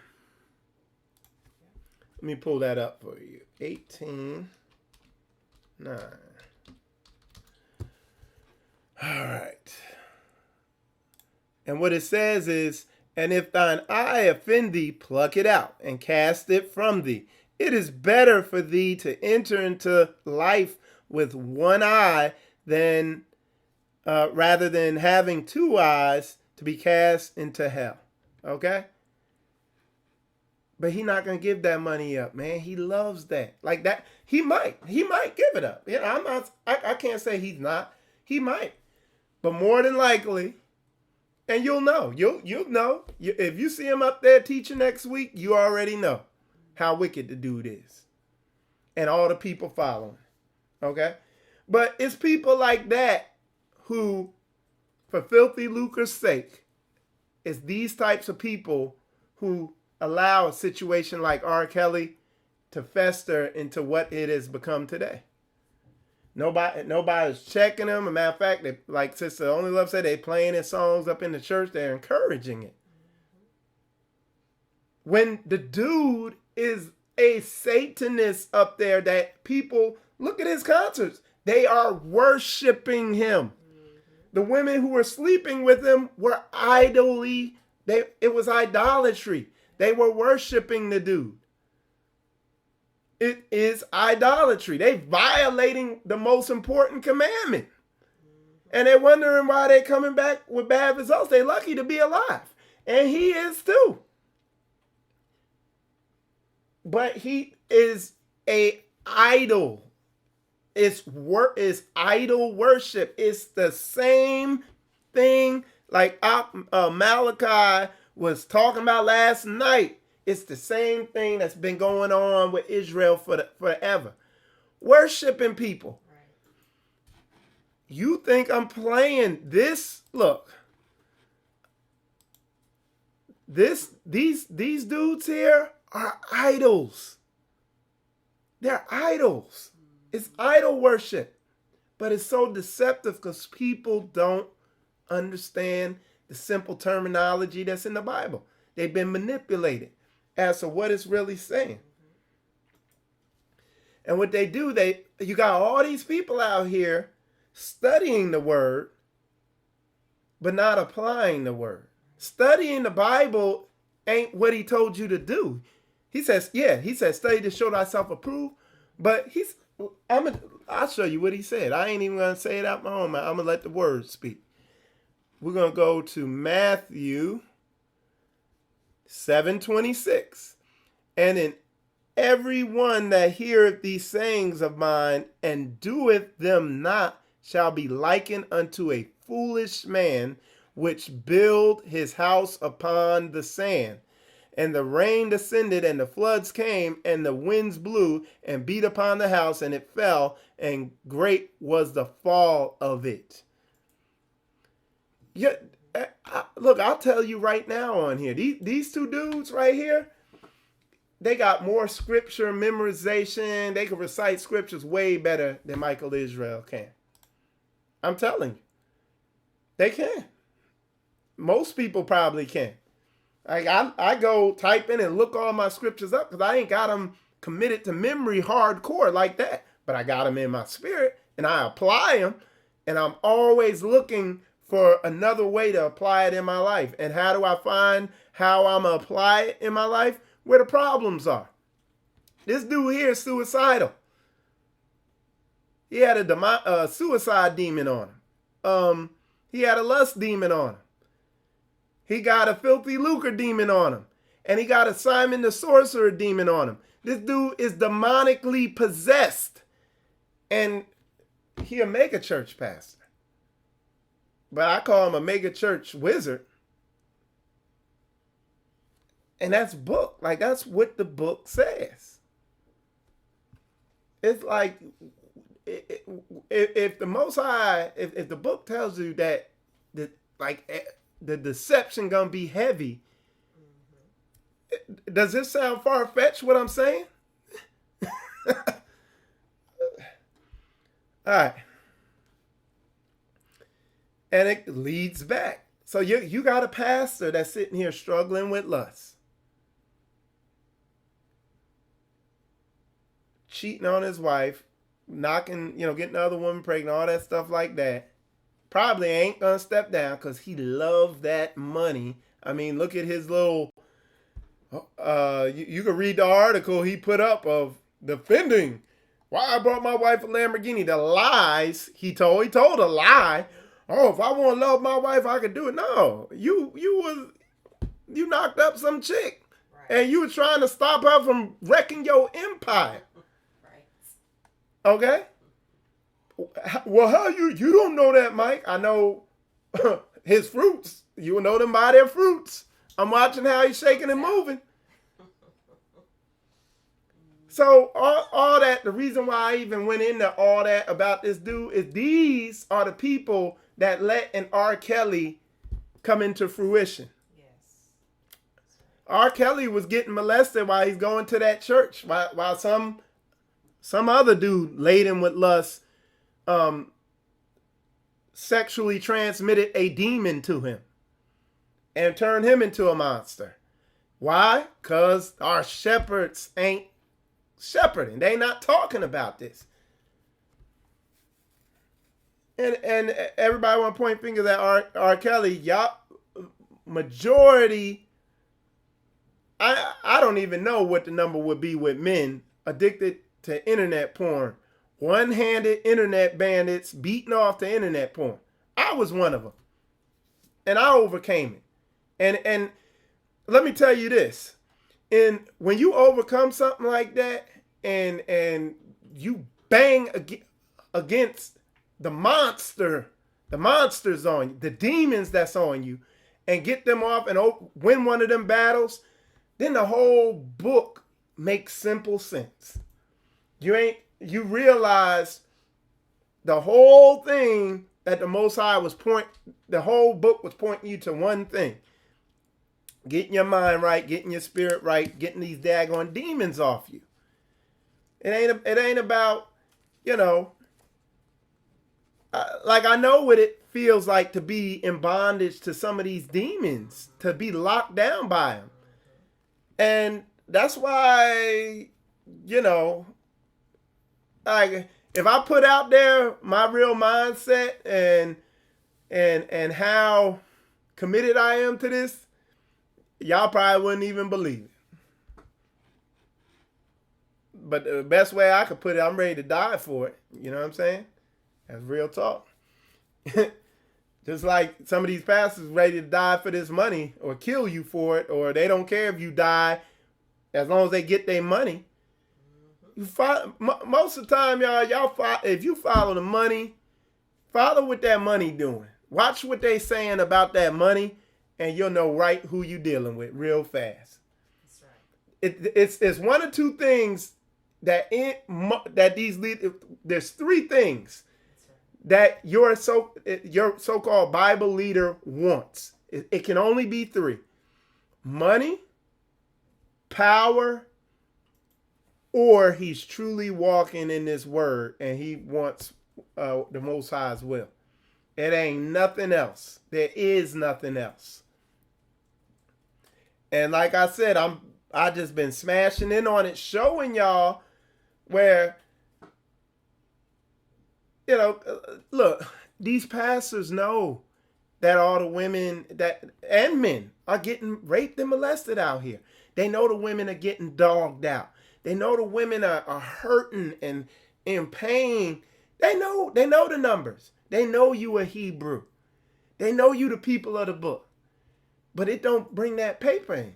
me pull that up for you. 18:9. All right. And what it says is, and if thine eye offend thee, pluck it out and cast it from thee. It is better for thee to enter into life with one eye than rather than having two eyes to be cast into hell. Okay? But he's not going to give that money up, man. He loves that. Like that, he might give it up. I can't say he's not. He might. But more than likely, and you'll know. You'll know. If you see him up there teaching next week, you already know how wicked the dude is. And all the people following. Okay? But it's people like that who, for filthy lucre's sake, it's these types of people who allow a situation like R. Kelly to fester into what it has become today. Nobody's checking them. As a matter of fact, they, like Sister Only Love said, they playing his songs up in the church. They're encouraging it. When the dude is a Satanist up there that people, look at his concerts. They are worshiping him. The women who were sleeping with him were it was idolatry. They were worshiping the dude. It is idolatry. They violating the most important commandment. And they're wondering why they're coming back with bad results. They're lucky to be alive. And he is too. But he is a idol. It's idol worship. It's the same thing like Malachi was talking about last night. It's the same thing that's been going on with Israel forever. Worshiping people. Right. You think I'm playing this? Look. These dudes here are idols. They're idols. It's idol worship. But it's so deceptive because people don't understand the simple terminology that's in the Bible. They've been manipulated as to what it's really saying. And what they do, you got all these people out here studying the word, but not applying the word. Studying the Bible ain't what he told you to do. He says, study to show thyself approved. But I'll show you what he said. I ain't even going to say it out my own mouth. I'm going to let the word speak. We're going to go to Matthew 7:26. And in every one that heareth these sayings of mine and doeth them not shall be likened unto a foolish man which build his house upon the sand. And the rain descended, and the floods came, and the winds blew, and beat upon the house, and it fell, and great was the fall of it. Yeah, look, I'll tell you right now on here, these two dudes right here, they got more scripture memorization. They can recite scriptures way better than Michael Israel can. I'm telling you. They can. Most people probably can. Like I go type in and look all my scriptures up because I ain't got them committed to memory hardcore like that. But I got them in my spirit and I apply them. And I'm always looking for another way to apply it in my life. And how do I find how I'm going to apply it in my life? Where the problems are. This dude here is suicidal. He had a suicide demon on him. He had a lust demon on him. He got a filthy lucre demon on him. And he got a Simon the sorcerer demon on him. This dude is demonically possessed. And he a mega church pastor. But I call him a mega church wizard. And that's book. Like, that's what the book says. It's like, if the Most High, if the book tells you that, the deception gonna be heavy, does this sound far-fetched what I'm saying? All right. And it leads back. So you got a pastor that's sitting here struggling with lust, cheating on his wife, getting the other woman pregnant, all that stuff like that. Probably ain't gonna step down because he loved that money. I mean, look at his little, you can read the article he put up of defending why I brought my wife a Lamborghini. The lies he told. He told a lie. Oh, if I want to love my wife, I could do it. No, you knocked up some chick. Right. And you were trying to stop her from wrecking your empire. Right. Okay? Well, how you don't know that, Mike? I know his fruits. You will know them by their fruits. I'm watching how he's shaking and moving. So all that, the reason why I even went into all that about this dude is these are the people that let an R. Kelly come into fruition. Yes. R. Kelly was getting molested while he's going to that church, while some other dude laden with lust sexually transmitted a demon to him and turned him into a monster. Why? Because our shepherds ain't shepherding. They not talking about this. And everybody want to point fingers at R. Kelly. Y'all, majority, I don't even know what the number would be with men addicted to internet porn. One-handed internet bandits beating off the internet porn. I was one of them. And I overcame it. And let me tell you this. When you overcome something like that and you bang against the monsters on you, the demons that's on you, and get them off and win one of them battles, then the whole book makes simple sense. You realize the whole thing that the Most High the whole book was pointing you to one thing. Getting your mind right, getting your spirit right, getting these daggone demons off you. It ain't about, like I know what it feels like to be in bondage to some of these demons, to be locked down by them. And that's why, like if I put out there my real mindset and how committed I am to this, y'all probably wouldn't even believe it. But the best way I could put it, I'm ready to die for it. You know what I'm saying? That's real talk. Just like some of these pastors ready to die for this money or kill you for it, or they don't care if you die as long as they get their money. Most of the time, if you follow the money, follow what that money doing. Watch what they saying about that money, and you'll know right who you dealing with real fast. That's right. It's one or two things that these leaders. There's three things that your so-called Bible leader wants. It can only be three: money, power, or he's truly walking in this word and he wants the Most High's will. It ain't nothing else. There is nothing else. And like I said, I just been smashing in on it, showing y'all where, look, these pastors know that all the women and men are getting raped and molested out here. They know the women are getting dogged out. They know the women are hurting and in pain. They know the numbers. They know you a Hebrew. They know you the people of the book. But it don't bring that paper in.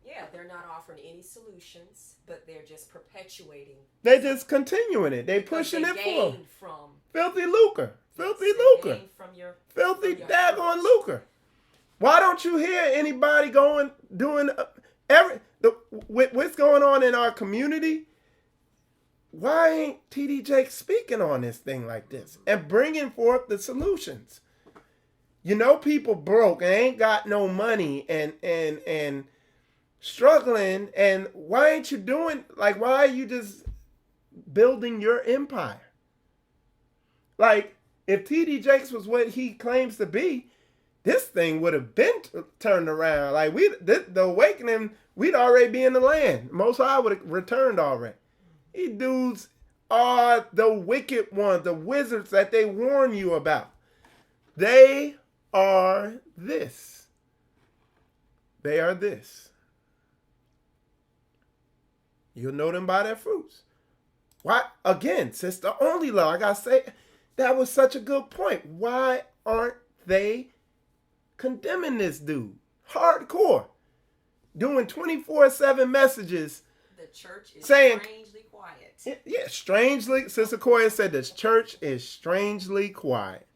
Yeah, they're not offering any solutions, but they're just perpetuating. They just continuing it. They pushing it for from filthy lucre. Filthy lucre. Filthy daggone lucre. Why don't you hear anybody doing what's going on in our community? Why ain't T.D. Jakes speaking on this thing like this and bringing forth the solutions? People broke and ain't got no money and struggling, and why ain't you why are you just building your empire? Like, if T.D. Jakes was what he claims to be, this thing would have been turned around. Like, the awakening, we'd already be in the land. Most High would have returned already. These dudes are the wicked ones, the wizards that they warn you about. They are this. They are this. You'll know them by their fruits. Why? Again, since the only law, I gotta say, that was such a good point. Why aren't they condemning this dude? Hardcore. Doing 24/7 messages. The church is saying, strangely quiet. Yeah, strangely. Sister Koya said the church is strangely quiet.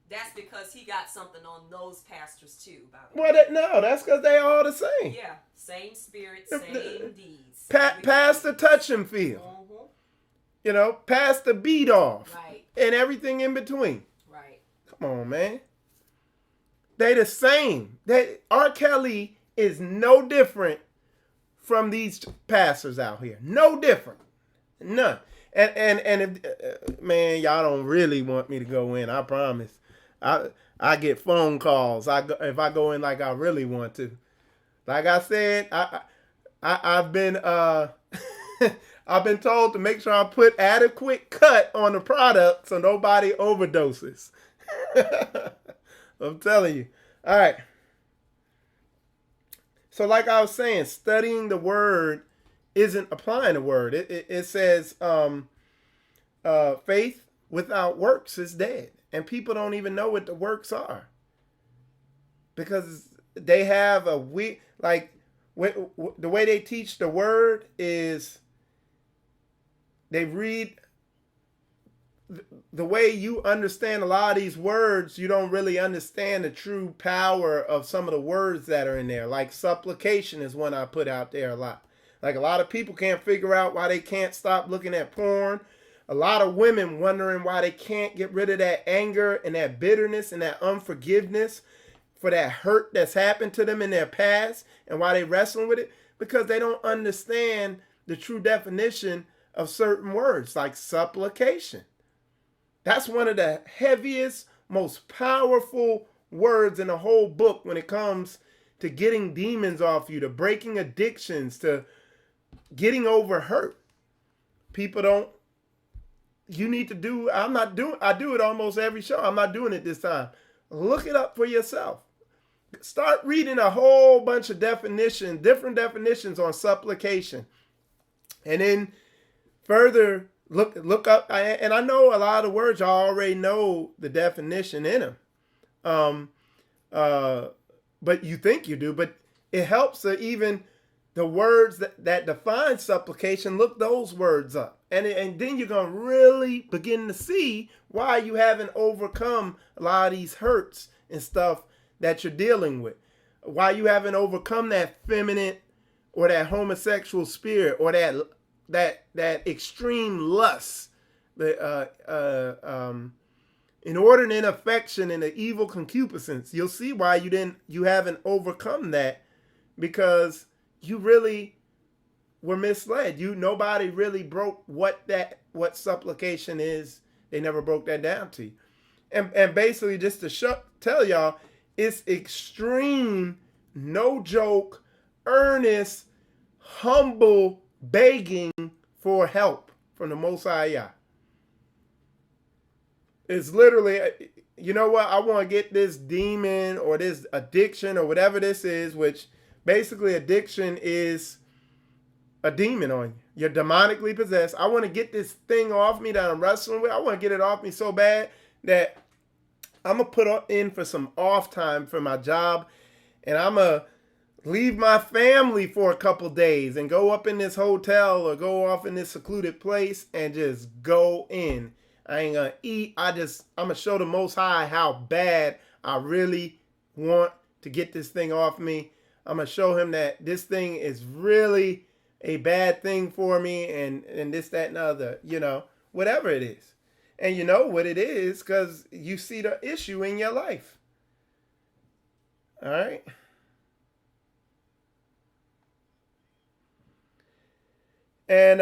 That's because he got something on those pastors too, by the way. No, that's because they all the same. Yeah, same spirit, same deeds. Past the touch and feel. Past the beat off. Right. And everything in between. Right. Come on, man. They the same. R. Kelly is no different from these pastors out here. No different. None. And if, man, y'all don't really want me to go in. I promise. I get phone calls. If I go in like I really want to. Like I said, I've been I've been told to make sure I put adequate cut on the product so nobody overdoses. I'm telling you. All right. So like I was saying, studying the word isn't applying the word. It says faith without works is dead, and people don't even know what the works are because they have a weak like the way they teach the word is they read the way you understand a lot of these words, you don't really understand the true power of some of the words that are in there. Like supplication is one I put out there a lot. Like a lot of people can't figure out why they can't stop looking at porn. A lot of women wondering why they can't get rid of that anger and that bitterness and that unforgiveness for that hurt that's happened to them in their past and why they wrestling with it because they don't understand the true definition of certain words like supplication. That's one of the heaviest, most powerful words in the whole book when it comes to getting demons off you, to breaking addictions, to getting over hurt. People don't, you need to do, I do it almost every show. I'm not doing it this time. Look it up for yourself. Start reading a whole bunch of definitions, different definitions on supplication. And then further look up, and I know a lot of words, I already know the definition in them. But you think you do, but it helps to even the words that define supplication, look those words up. And then you're going to really begin to see why you haven't overcome a lot of these hurts and stuff that you're dealing with. Why you haven't overcome that feminine or that homosexual spirit or that extreme lust, the inordinate affection and the evil concupiscence. You'll see why you haven't overcome that because you really were misled. Nobody really broke what supplication is. They never broke that down to you. And basically just to tell y'all, it's extreme, no joke, earnest, humble begging for help from the Most High Yah. It's literally, you know what? I want to get this demon or this addiction or whatever this is, which basically addiction is a demon on you. You're demonically possessed. I want to get this thing off me that I'm wrestling with. I want to get it off me so bad that I'm going to put in for some off time for my job, and I'm going to leave my family for a couple days and go up in this hotel or go off in this secluded place and just go in. I ain't going to eat. I'm going to show the Most High how bad I really want to get this thing off me. I'm going to show him that this thing is really a bad thing for me and this, that, and other, whatever it is. And you know what it is because you see the issue in your life. All right. And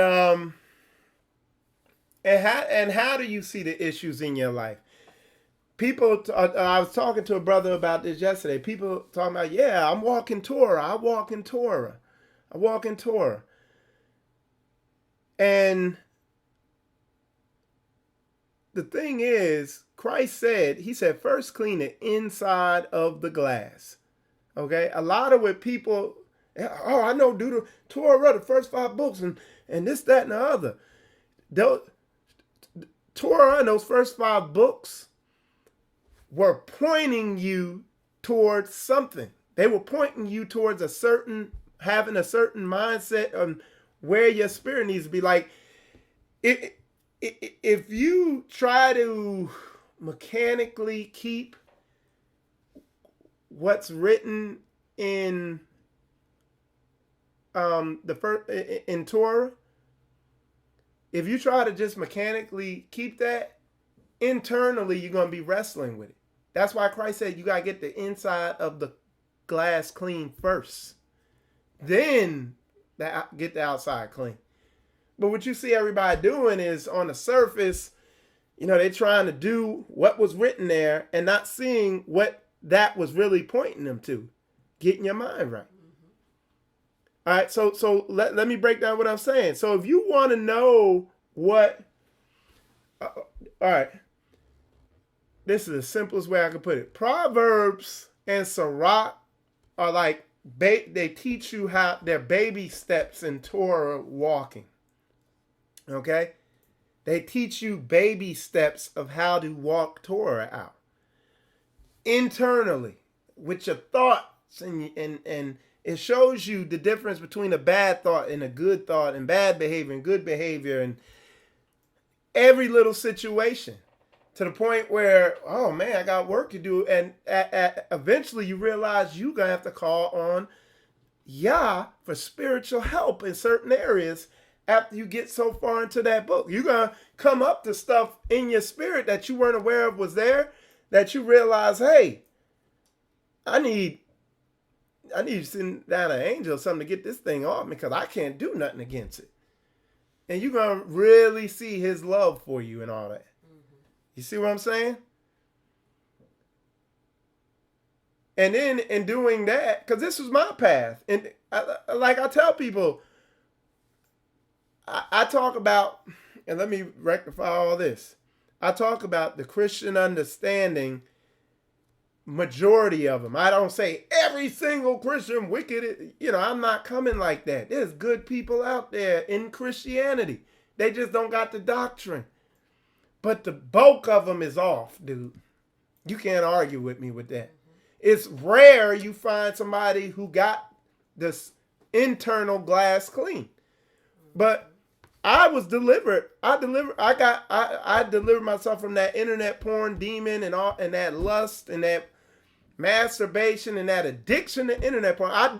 how do you see the issues in your life? People, I was talking to a brother about this yesterday. People talking about, yeah, I'm walking Torah. I walk in Torah. I walk in Torah. And the thing is, Christ said, he said, first clean the inside of the glass. Okay? A lot of what people, oh, I know, do the Torah, the first 5 books, and this, that, and the other. Torah and those first 5 books were pointing you towards something. They were pointing you towards having a certain mindset on where your spirit needs to be. Like, if you try to mechanically keep what's written in in Torah, if you try to just mechanically keep that, internally you're going to be wrestling with it. That's why Christ said you got to get the inside of the glass clean first. Then get the outside clean. But what you see everybody doing is on the surface, they're trying to do what was written there and not seeing what that was really pointing them to. Getting your mind right. All right, so let me break down what I'm saying. So if you want to know what, all right, this is the simplest way I could put it. Proverbs and Sirach are like, they teach you how their baby steps in Torah walking. Okay? They teach you baby steps of how to walk Torah out. Internally, with your thoughts, and it shows you the difference between a bad thought and a good thought, and bad behavior and good behavior, and every little situation, to the point where, oh man, I got work to do. And eventually you realize you're going to have to call on Yah for spiritual help in certain areas after you get so far into that book. You're going to come up to stuff in your spirit that you weren't aware of was there, that you realize, hey, I need to send down an angel or something to get this thing off me, because I can't do nothing against it. And you're going to really see his love for you and all that. You see what I'm saying? And then in doing that, because this was my path. And I tell people, I talk about, and let me rectify all this. I talk about the Christian understanding, majority of them. I don't say every single Christian wicked. I'm not coming like that. There's good people out there in Christianity. They just don't got the doctrine. But the bulk of them is off, dude. You can't argue with me with that. It's rare you find somebody who got this internal glass clean. But I was delivered. I delivered myself from that internet porn demon and that lust and that masturbation and that addiction to internet porn. I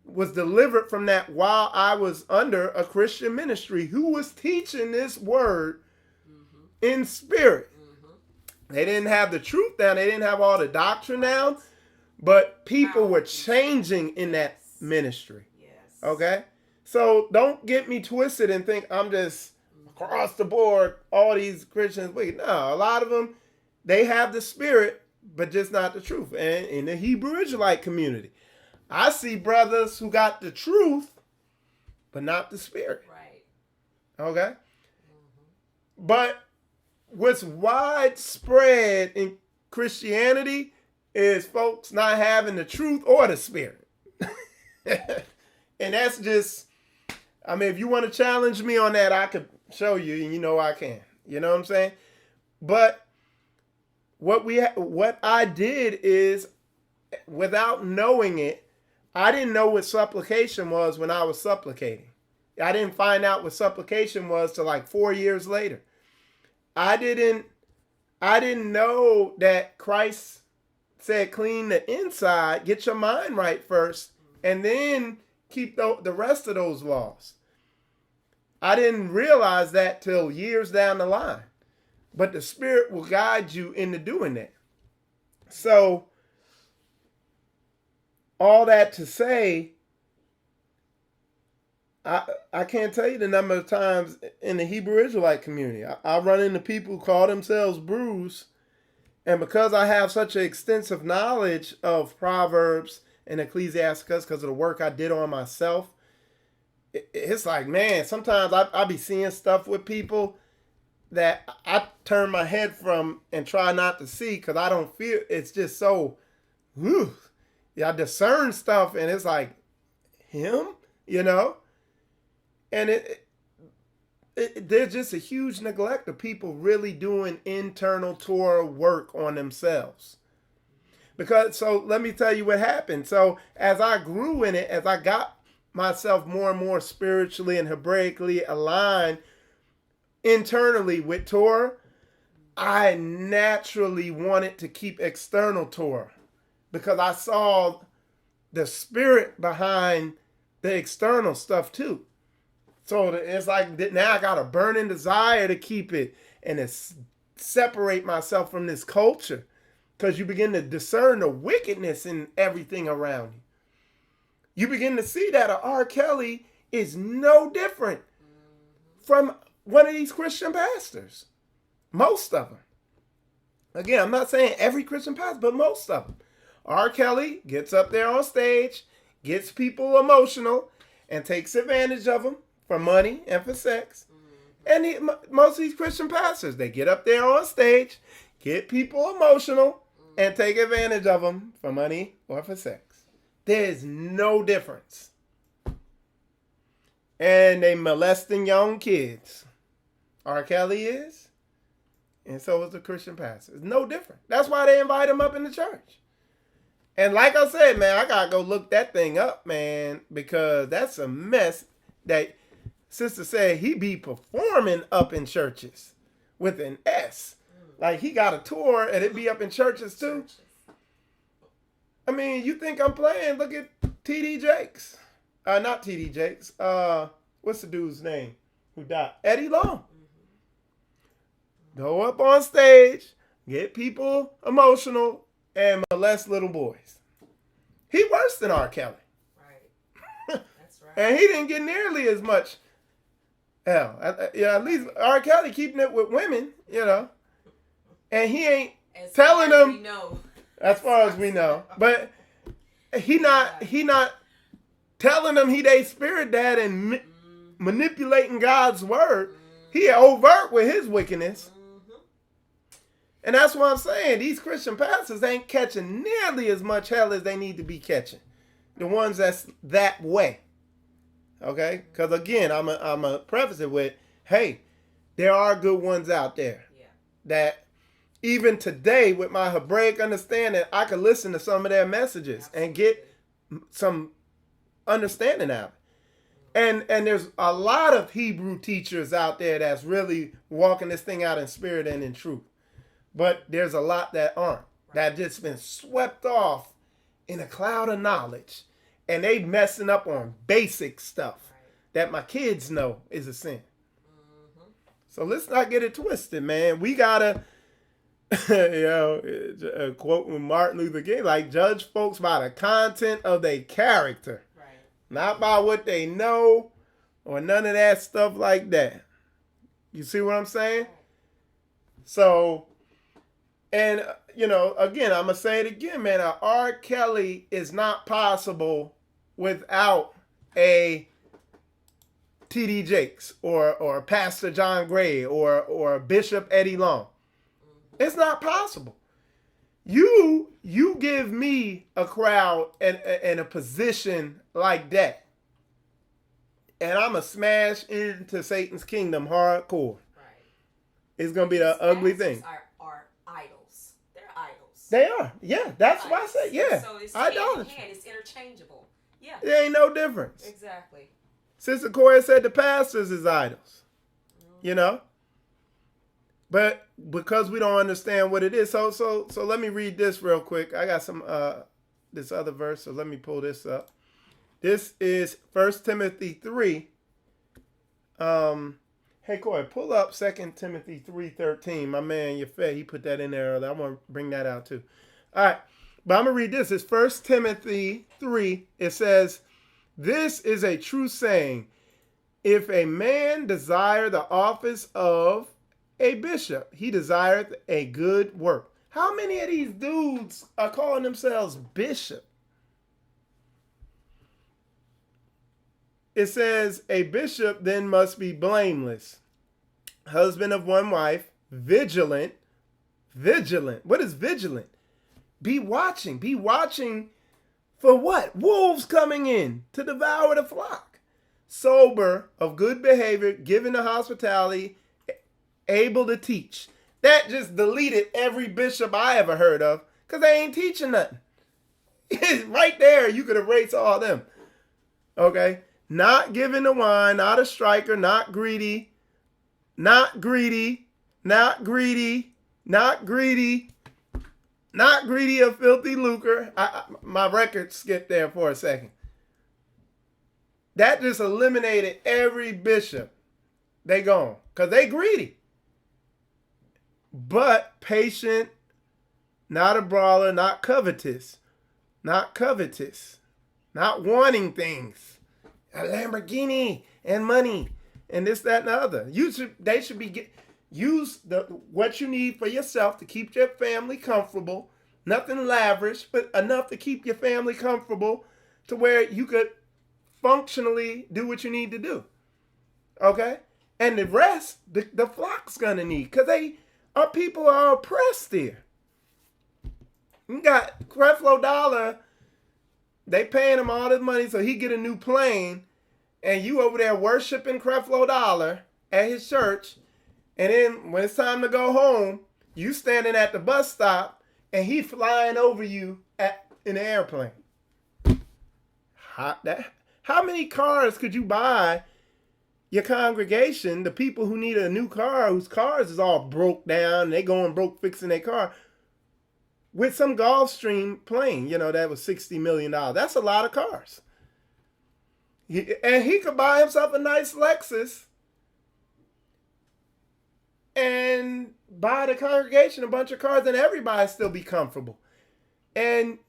was delivered from that while I was under a Christian ministry who was teaching this word in spirit. They didn't have the truth down. They didn't have all the doctrine down. But people were changing in that ministry. Okay? So don't get me twisted and think I'm just across the board, all these Christians wicked. No, a lot of them, they have the spirit, but just not the truth. And in the Hebrew Israelite community, I see brothers who got the truth, but not the spirit. Right. Okay? But what's widespread in Christianity is folks not having the truth or the spirit. And that's just, if you want to challenge me on that, I could show you, and I can. You know what I'm saying? But what I did is, without knowing it, I didn't know what supplication was when I was supplicating. I didn't find out what supplication was till like 4 years later. I didn't know that Christ said clean the inside, get your mind right first, and then keep the rest of those laws. I didn't realize that till years down the line. But the Spirit will guide you into doing that. So, all that to say, I can't tell you the number of times in the Hebrew Israelite community I run into people who call themselves brews, and because I have such an extensive knowledge of Proverbs and Ecclesiasticus because of the work I did on myself, it's like, man, sometimes I be seeing stuff with people that I turn my head from and try not to see because I don't feel, it's just so, whew. Yeah, I discern stuff and it's like, him, and there's just a huge neglect of people really doing internal Torah work on themselves. So let me tell you what happened. So as I grew in it, as I got myself more and more spiritually and Hebraically aligned internally with Torah, I naturally wanted to keep external Torah because I saw the spirit behind the external stuff too. So it's like now I got a burning desire to keep it and to separate myself from this culture, because you begin to discern the wickedness in everything around you. You begin to see that a R. Kelly is no different from one of these Christian pastors. Most of them. Again, I'm not saying every Christian pastor, but most of them. R. Kelly gets up there on stage, gets people emotional, and takes advantage of them for money and for sex. And most of these Christian pastors, they get up there on stage, get people emotional, and take advantage of them for money or for sex. There's no difference. And they molesting young kids. R. Kelly is, and so is the Christian pastor. It's no different. That's why they invite him up in the church. And like I said, man, I gotta go look that thing up, man, because that's a mess. That sister said he be performing up in churches with an S. Like he got a tour and it be up in churches too. I mean, you think I'm playing? Look at T.D. Jakes. Not T.D. Jakes. What's the dude's name who died? Eddie Long. Go up on stage, get people emotional, and molest little boys. He worse than R. Kelly. Right. That's right. And he didn't get nearly as much. Hell, at least R. Kelly keeping it with women, and he ain't as telling far as them. we know. As far as we know, but he not telling them he they spirit dad and manipulating God's word. He overt with his wickedness. And that's what I'm saying. These Christian pastors ain't catching nearly as much hell as they need to be catching. The ones that's that way. Okay? Because again, I'm a preface it with, hey, there are good ones out there. Yeah. That even today, with my Hebraic understanding, I could listen to some of their messages and get some understanding out of it. And there's a lot of Hebrew teachers out there that's really walking this thing out in spirit and in truth. But there's a lot that aren't. That just been swept off in a cloud of knowledge. And they messing up on basic stuff that my kids know is a sin. So let's not get it twisted, man. We gotta, quoting Martin Luther King, like judge folks by the content of their character. Not by what they know or none of that stuff like that. You see what I'm saying? So, and, again, I'm going to say it again, man. R. Kelly is not possible without a T.D. Jakes or Pastor John Gray or Bishop Eddie Long. It's not possible. You give me a crowd and a position like that, and I'm going to smash into Satan's kingdom hardcore. Right. It's going to be the ugly thing. Are idols. They're idols. They are. Yeah, that's why I say, yeah. So it's idolatry. hand. It's interchangeable. Yeah. There ain't no difference. Exactly. Sister Corey said the pastors is idols. But because we don't understand what it is, so let me read this real quick. I got some this other verse, so let me pull this up. This is 1 Timothy 3. Hey Corey, pull up 2 Timothy 3:13. My man Yafet, he put that in there earlier. I want to bring that out too. All right, but I'm gonna read this. It's 1 Timothy 3. It says, "This is a true saying: if a man desire the office of a bishop, he desireth a good work." How many of these dudes are calling themselves bishop? It says, "A bishop then must be blameless, husband of one wife, vigilant." Vigilant. What is vigilant? Be watching. Be watching for what? Wolves coming in to devour the flock. Sober, of good behavior, giving to hospitality, able to teach. That just deleted every bishop I ever heard of because they ain't teaching nothing. Right there, you could erase all them. Okay? Not giving to wine, not a striker, not greedy, not greedy, not greedy, not greedy, not greedy of filthy lucre. My record skipped there for a second. That just eliminated every bishop. They gone because they greedy. But patient, not a brawler, not covetous, not covetous, not wanting things. A Lamborghini and money. and this, that, and the other. They should be use what you need for yourself to keep your family comfortable. Nothing lavish, but enough to keep your family comfortable to where you could functionally do what you need to do. Okay? And the rest, the flock's gonna need, because our people are oppressed there. You got Creflo Dollar, they paying him all this money so he get a new plane, and you over there worshiping Creflo Dollar at his church, and then when it's time to go home, you standing at the bus stop, and he flying over you in the airplane. How many cars could you buy your congregation, the people who need a new car, whose cars is all broke down, and they going broke fixing their car, with some Gulfstream plane, that was $60 million. That's a lot of cars. And he could buy himself a nice Lexus and buy the congregation a bunch of cars, and everybody still be comfortable. And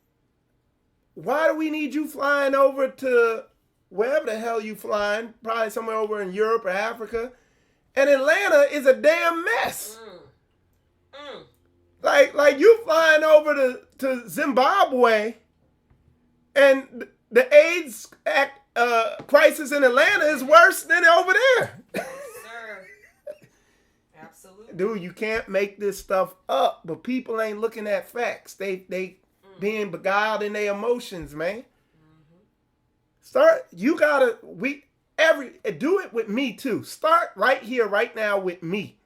why do we need you flying over to wherever the hell you flying, probably somewhere over in Europe or Africa, and Atlanta is a damn mess. Like you flying over to Zimbabwe, and the AIDS crisis in Atlanta is worse than over there. Yes, sir. Absolutely. Dude, you can't make this stuff up, but people ain't looking at facts. They being beguiled in their emotions, man. Do it with me too. Start right here, right now with me.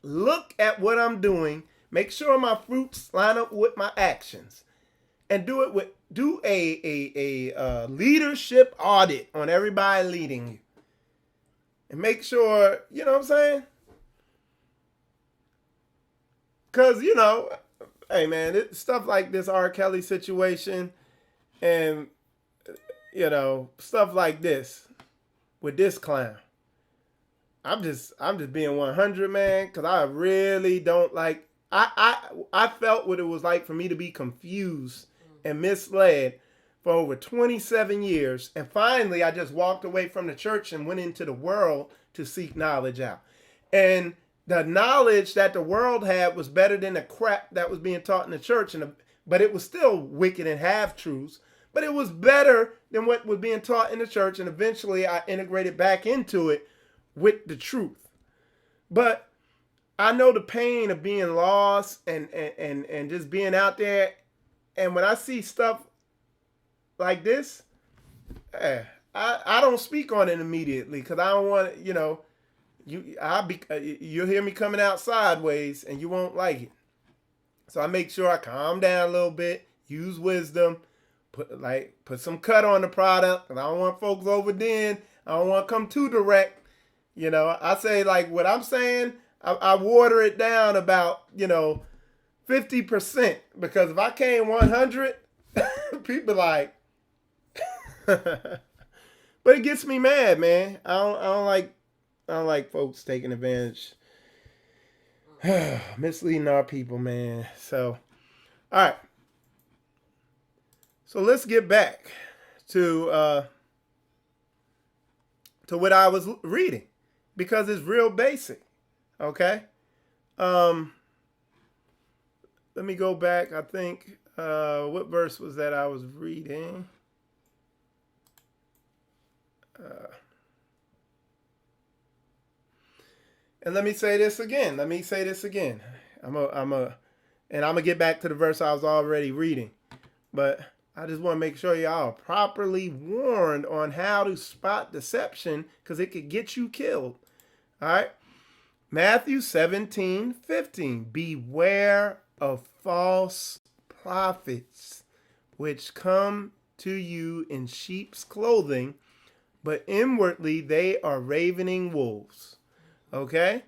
Look at what I'm doing. Make sure my fruits line up with my actions, and do a leadership audit on everybody leading you, and make sure, you know what I'm saying? Because, hey man, stuff like this R. Kelly situation, and stuff like this with this clown. I'm just being 100, man, because I really don't like. I felt what it was like for me to be confused and misled for over 27 years, and finally I just walked away from the church and went into the world to seek knowledge out. And the knowledge that the world had was better than the crap that was being taught in the church, but it was still wicked and half-truths. But it was better than what was being taught in the church, and eventually I integrated back into it with the truth. But I know the pain of being lost and just being out there. And when I see stuff like this, I don't speak on it immediately, because I don't want you'll hear me coming out sideways and you won't like it. So I make sure I calm down a little bit, use wisdom, put some cut on the product, and I don't want folks over then. I don't want to come too direct. I say, like, what I'm saying, I water it down about 50%, because if I came 100, people like, but it gets me mad, man. I don't like folks taking advantage, misleading our people, man. So, all right. So let's get back to what I was reading, because it's real basic. Okay. Let me go back. I think what verse was that I was reading? And let me say this again. I'm gonna get back to the verse I was already reading, but I just want to make sure y'all are properly warned on how to spot deception, because it could get you killed. All right. Matthew 17:15. Beware of false prophets, which come to you in sheep's clothing, but inwardly they are ravening wolves. Okay?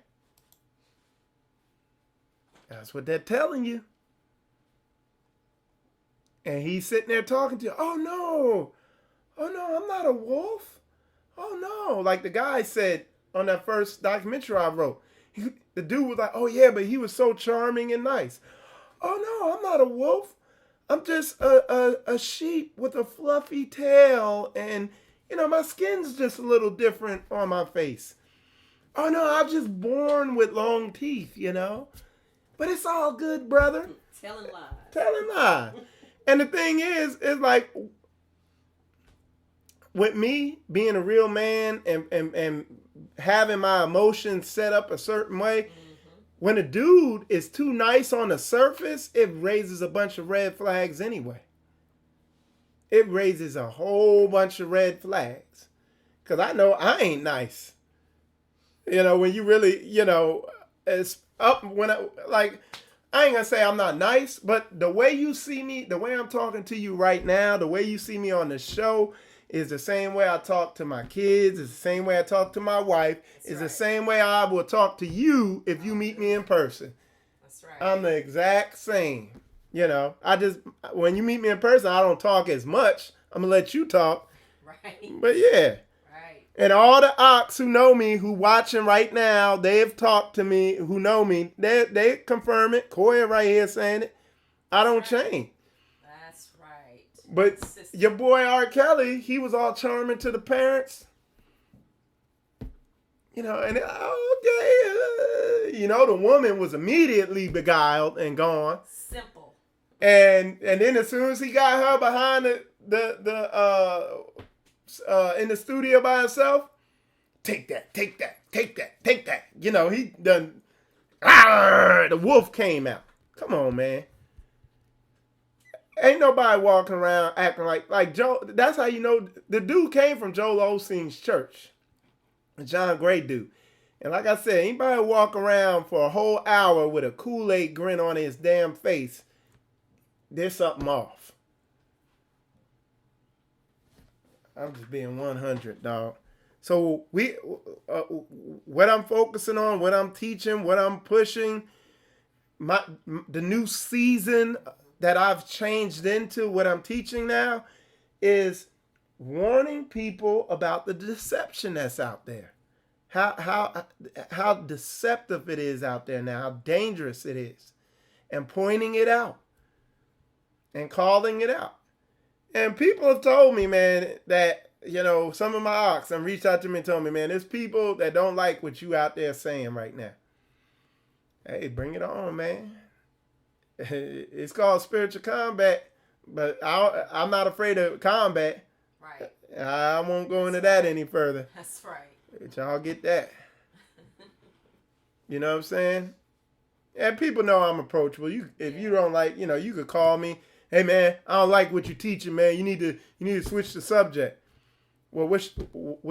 That's what they're telling you. And he's sitting there talking to you. Oh no, I'm not a wolf. Oh no. Like the guy said on that first documentary I wrote. The dude was like, oh yeah, but he was so charming and nice. Oh no, I'm not a wolf. I'm just a sheep with a fluffy tail, and My skin's just a little different on my face. Oh no, I'm just born with long teeth. But it's all good, brother. Telling lies. Telling lies. And the thing is like, with me being a real man and having my emotions set up a certain way, when a dude is too nice on the surface, it raises a bunch of red flags anyway. It raises a whole bunch of red flags. Because I know I ain't nice. When you really, it's up when I ain't gonna say I'm not nice, but the way you see me, the way I'm talking to you right now, the way you see me on the show is the same way I talk to my kids, is the same way I talk to my wife, is the same way I will talk to you if you meet me in person. That's right. I'm the exact same. When you meet me in person, I don't talk as much. I'm gonna let you talk. Right. But yeah. And all the ox who know me, who watching right now, they've talked to me, who know me, they confirm it. Koya right here saying it. I don't change. That's right. But your boy R. Kelly, he was all charming to the parents. And okay, the woman was immediately beguiled and gone. Simple. And then as soon as he got her behind in the studio by himself, take that. He done. The wolf came out. Come on, man. Ain't nobody walking around acting like Joe. That's how you know the dude came from Joel Osteen's church, the John Gray dude. And like I said, anybody walk around for a whole hour with a Kool-Aid grin on his damn face, there's something off. I'm just being 100, dog. So what I'm focusing on, what I'm teaching, what I'm pushing, the new season that I've changed into, what I'm teaching now, is warning people about the deception that's out there. How deceptive it is out there now, how dangerous it is, and pointing it out and calling it out. And people have told me, man, that, some of my ox have reached out to me and told me, man, there's people that don't like what you out there saying right now. Hey, bring it on, man. It's called spiritual combat, but I'm not afraid of combat. Right. I won't go into that any further. That's right. Y'all get that. You know what I'm saying? And people know I'm approachable. If you don't like, you could call me. Hey man, I don't like what you're teaching, man. You need to switch the subject. Well, which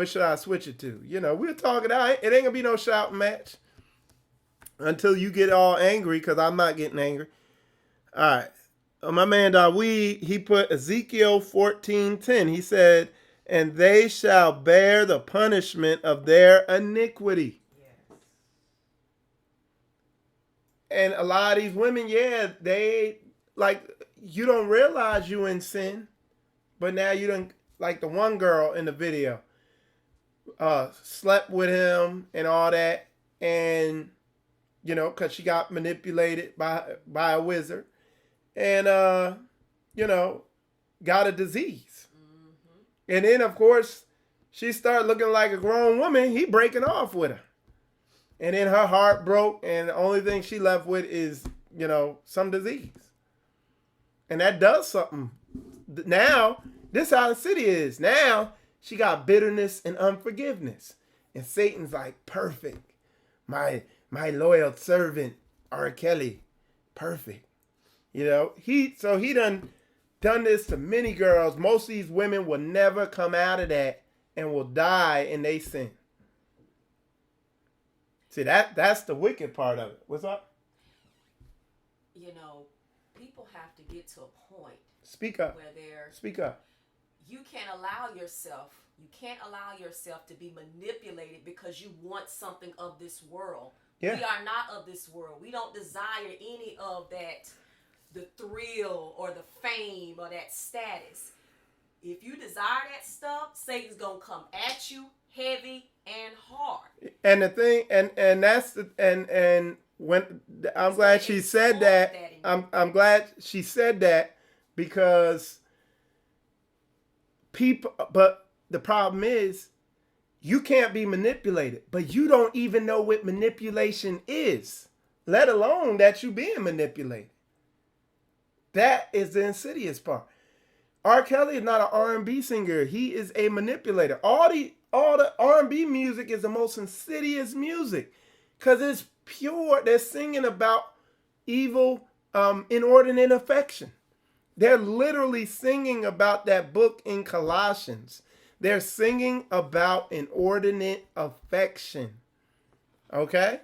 should I switch it to? We'll talk it out. It ain't gonna be no shouting match until you get all angry, because I'm not getting angry. All right. My man Dawid, he put Ezekiel 14:10. He said, and they shall bear the punishment of their iniquity. Yes. And a lot of these women, they you don't realize you in sin, but now you don't, like the one girl in the video, slept with him and all that, and because she got manipulated by a wizard, and got a disease. Mm-hmm. And then of course she started looking like a grown woman. He breaking off with her, and then her heart broke, and the only thing she left with is some disease. And that does something. Now, this how the city is. Now, she got bitterness and unforgiveness. And Satan's like, perfect. My loyal servant, R. Kelly, perfect. He done this to many girls. Most of these women will never come out of that and will die in their sin. See, that's the wicked part of it. What's up? People have to get to a point. Speak up. Where Speak up. You can't allow yourself to be manipulated because you want something of this world. Yeah. We are not of this world. We don't desire any of that, the thrill or the fame or that status. If you desire that stuff, Satan's gonna come at you heavy and hard. And the thing, and that's the and when I'm glad she said that. I'm glad she said that, because people, but the problem is you can't be manipulated, but you don't even know what manipulation is, let alone that you being manipulated. That is the insidious part. R. Kelly is not an R&B singer. He is a manipulator. All the R&B music is the most insidious music because it's pure. They're singing about evil, inordinate affection. They're literally singing about that book in Colossians. They're singing about inordinate affection. Okay?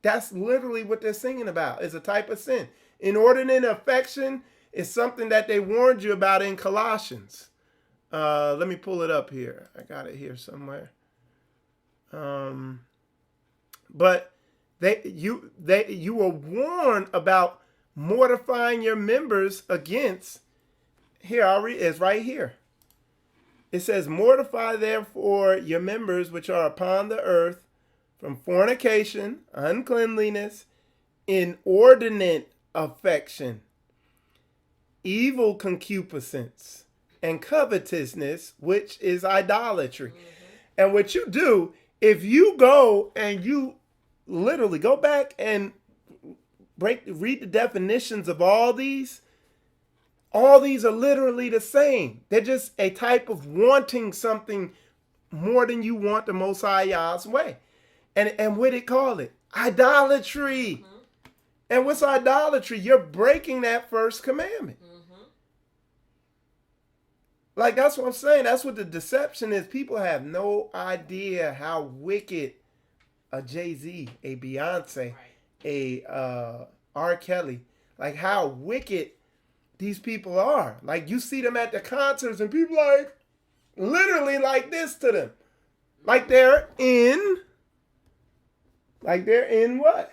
That's literally what they're singing about. It's a type of sin. Inordinate affection is something that they warned you about in Colossians. Let me pull it up here. I got it here somewhere. But you were warned about mortifying your members against. Here, I'll read. It's right here. It says, "Mortify therefore your members which are upon the earth, from fornication, uncleanliness, inordinate affection, evil concupiscence, and covetousness, which is idolatry." And what you do, if you go and you literally go back and read the definitions of all these are literally the same. They're just a type of wanting something more than you want the Most High Yah's way. And what did it call it? Idolatry. Mm-hmm. And what's idolatry? You're breaking that first commandment. Mm-hmm. Like, that's what I'm saying. That's what the deception is. People have no idea how wicked a Jay-Z, a Beyonce, right, a R. Kelly, like how wicked these people are. Like, you see them at the concerts and people like literally like this to them. Like they're in what?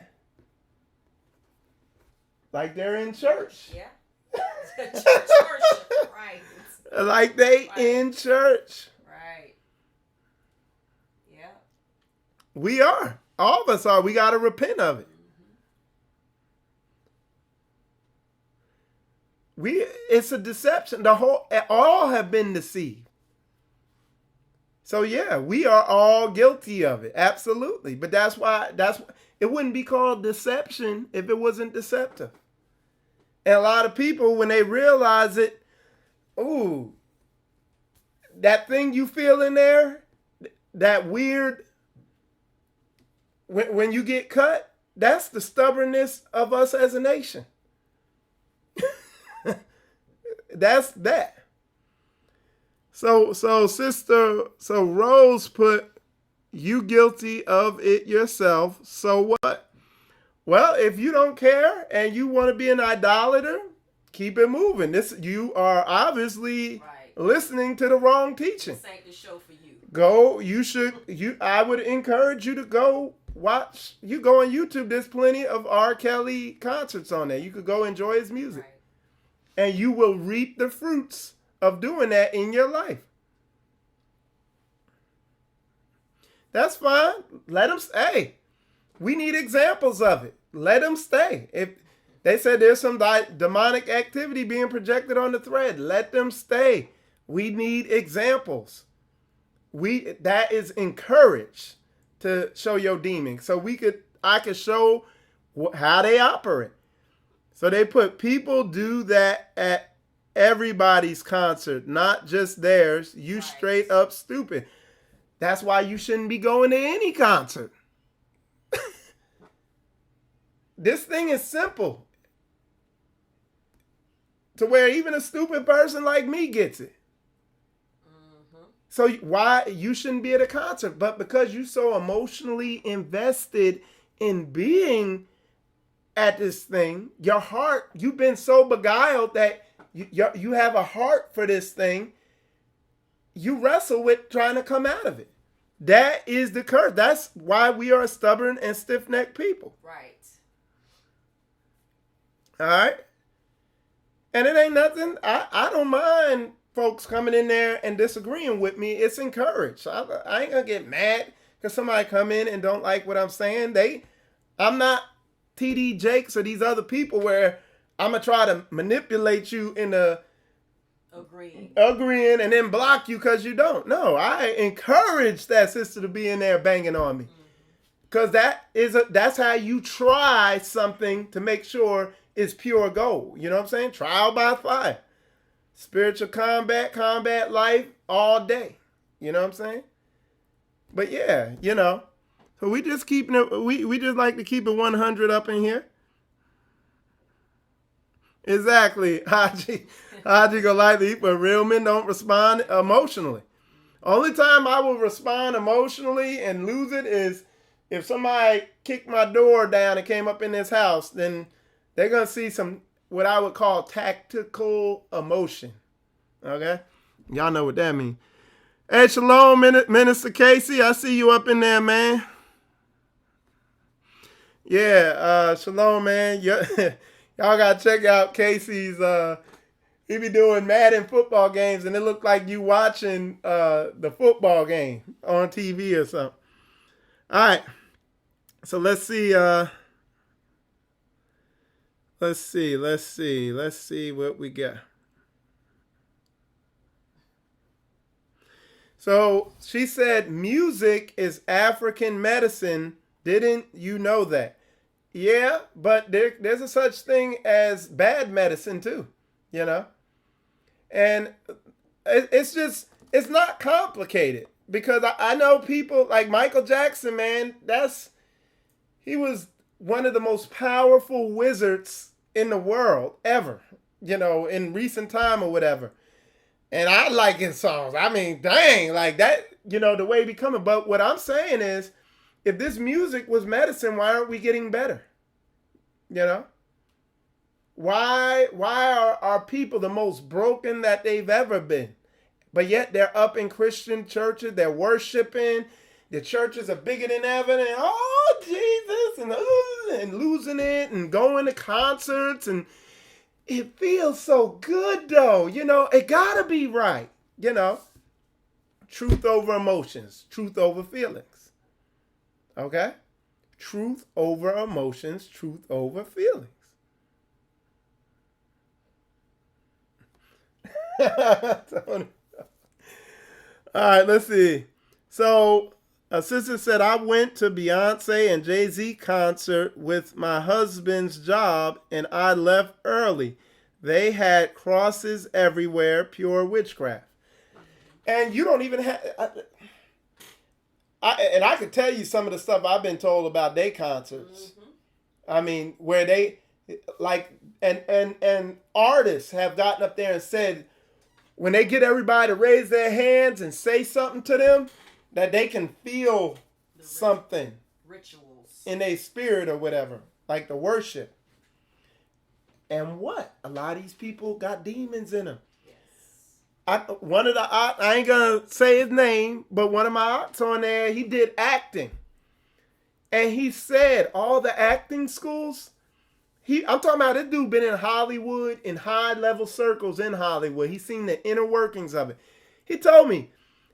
Like they're in church. Yeah. Church worship, right. Like they right. In church. Right. Yeah. We are. All of us are. We got to repent of it. It's a deception. All have been deceived. So yeah, we are all guilty of it. Absolutely. But that's why it wouldn't be called deception if it wasn't deceptive. And a lot of people, when they realize it, ooh, that thing you feel in there, that weird, when you get cut, that's the stubbornness of us as a nation. That's that. So Rose put, you guilty of it yourself. So what? Well, if you don't care and you want to be an idolater, keep it moving. You are obviously right. Listening to the wrong teaching. This ain't the show for you. I would encourage you to go watch. You go on YouTube. There's plenty of R. Kelly concerts on there. You could go enjoy his music. Right. And you will reap the fruits of doing that in your life. That's fine. Let them stay. We need examples of it. Let them stay. If they said there's some demonic activity being projected on the thread, let them stay. We need examples. That is encouraged to show your demon. So I could show how they operate. So they put, people do that at everybody's concert, not just theirs. You right. Straight up stupid. That's why you shouldn't be going to any concert. This thing is simple to where even a stupid person like me gets it. Mm-hmm. So why you shouldn't be at a concert? But because you're so emotionally invested in being at this thing, your heart, you've been so beguiled that you have a heart for this thing. You wrestle with trying to come out of it. That is the curse. That's why we are stubborn and stiff-necked people. Right. All right. And it ain't nothing. I don't mind folks coming in there and disagreeing with me. It's encouraged. I ain't gonna get mad because somebody come in and don't like what I'm saying. I'm not TD Jakes or these other people where I'm going to try to manipulate you in a agreeing and then block you because you don't. No, I encourage that sister to be in there banging on me. Because that's how you try something to make sure it's pure gold. You know what I'm saying? Trial by fire. Spiritual combat life all day. You know what I'm saying? But yeah, So we just keeping it, we just like to keep it 100 up in here. Exactly. Haji Golightly, but real men don't respond emotionally. Only time I will respond emotionally and lose it is if somebody kicked my door down and came up in this house, then they're going to see some, what I would call tactical emotion. Okay? Y'all know what that means. Hey, shalom, Minister Casey. I see you up in there, man. Yeah, shalom, man. Y'all got to check out Casey's, he be doing Madden football games, and it look like you watching the football game on TV or something. All right. So let's see. Let's see what we got. So she said music is African medicine. Didn't you know that? Yeah, but there's a such thing as bad medicine too, And it's not complicated because I know people like Michael Jackson, man. He was one of the most powerful wizards in the world ever, in recent time or whatever. And I like his songs. I mean, dang, like that, the way he be coming. But what I'm saying is, if this music was medicine, why aren't we getting better? Why are our people the most broken that they've ever been? But yet they're up in Christian churches, they're worshiping, the churches are bigger than ever, and oh, Jesus, and losing it, and going to concerts, and it feels so good, though. It gotta be right. Truth over emotions, truth over feelings. Okay? Truth over emotions, truth over feelings. All right, let's see. So, a sister said, I went to Beyonce and Jay-Z concert with my husband's job, and I left early. They had crosses everywhere, pure witchcraft. And you don't even have... I could tell you some of the stuff I've been told about their concerts. Mm-hmm. I mean, where they... And artists have gotten up there and said, when they get everybody to raise their hands and say something to them, that they can feel something. Rituals. In their spirit or whatever. Like the worship. And what? A lot of these people got demons in them. Yes. I ain't going to say his name, but one of my aunts on there, he did acting. And he said all the acting schools, I'm talking about this dude been in Hollywood, in high-level circles in Hollywood. He's seen the inner workings of it. He told me,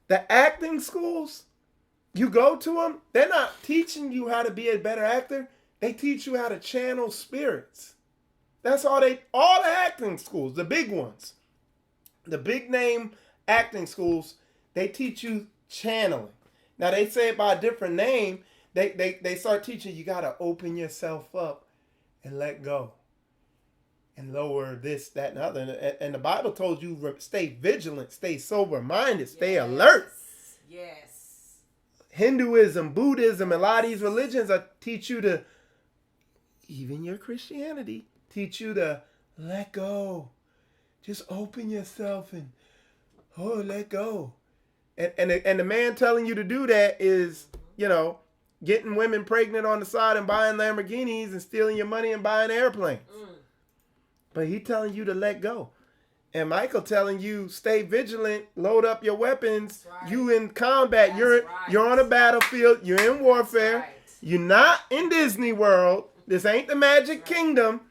the acting schools, you go to them, they're not teaching you how to be a better actor. They teach you how to channel spirits. That's all the acting schools, the big ones, the big name acting schools, they teach you channeling. Now, they say it by a different name. They start teaching you got to open yourself up and let go and lower this, that, and other. And the Bible told you stay vigilant, stay sober-minded, stay alert. Yes. Hinduism, Buddhism, and a lot of these religions teach you to, even your Christianity, teach you to let go. Just open yourself and, let go. And the man telling you to do that is, getting women pregnant on the side and buying Lamborghinis and stealing your money and buying airplanes. But he telling you to let go. And Michael telling you stay vigilant, load up your weapons. Right. You in combat. You're on a battlefield. You're in warfare. Right. You're not in Disney World. This ain't the Magic Kingdom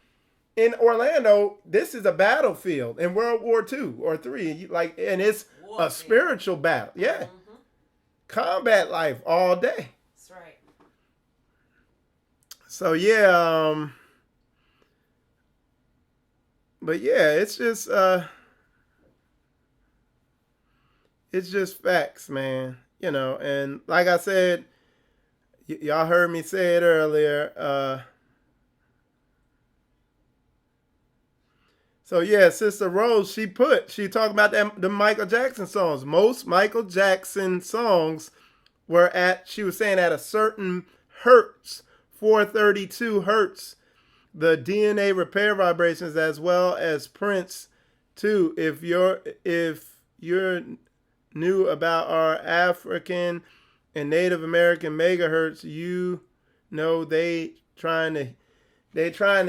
in Orlando. This is a battlefield in World War II or III. And it's warfare. A spiritual battle. Yeah. Mm-hmm. Combat life all day. That's right. So yeah, but yeah, it's just It's just facts, man. And like I said, y'all heard me say it earlier. So yeah, Sister Rose, she talked about the Michael Jackson songs. Most Michael Jackson songs were she was saying at a certain hertz, 432 hertz, the DNA repair vibrations, as well as Prince too. If you're new about our African and Native American megahertz, you know they trying to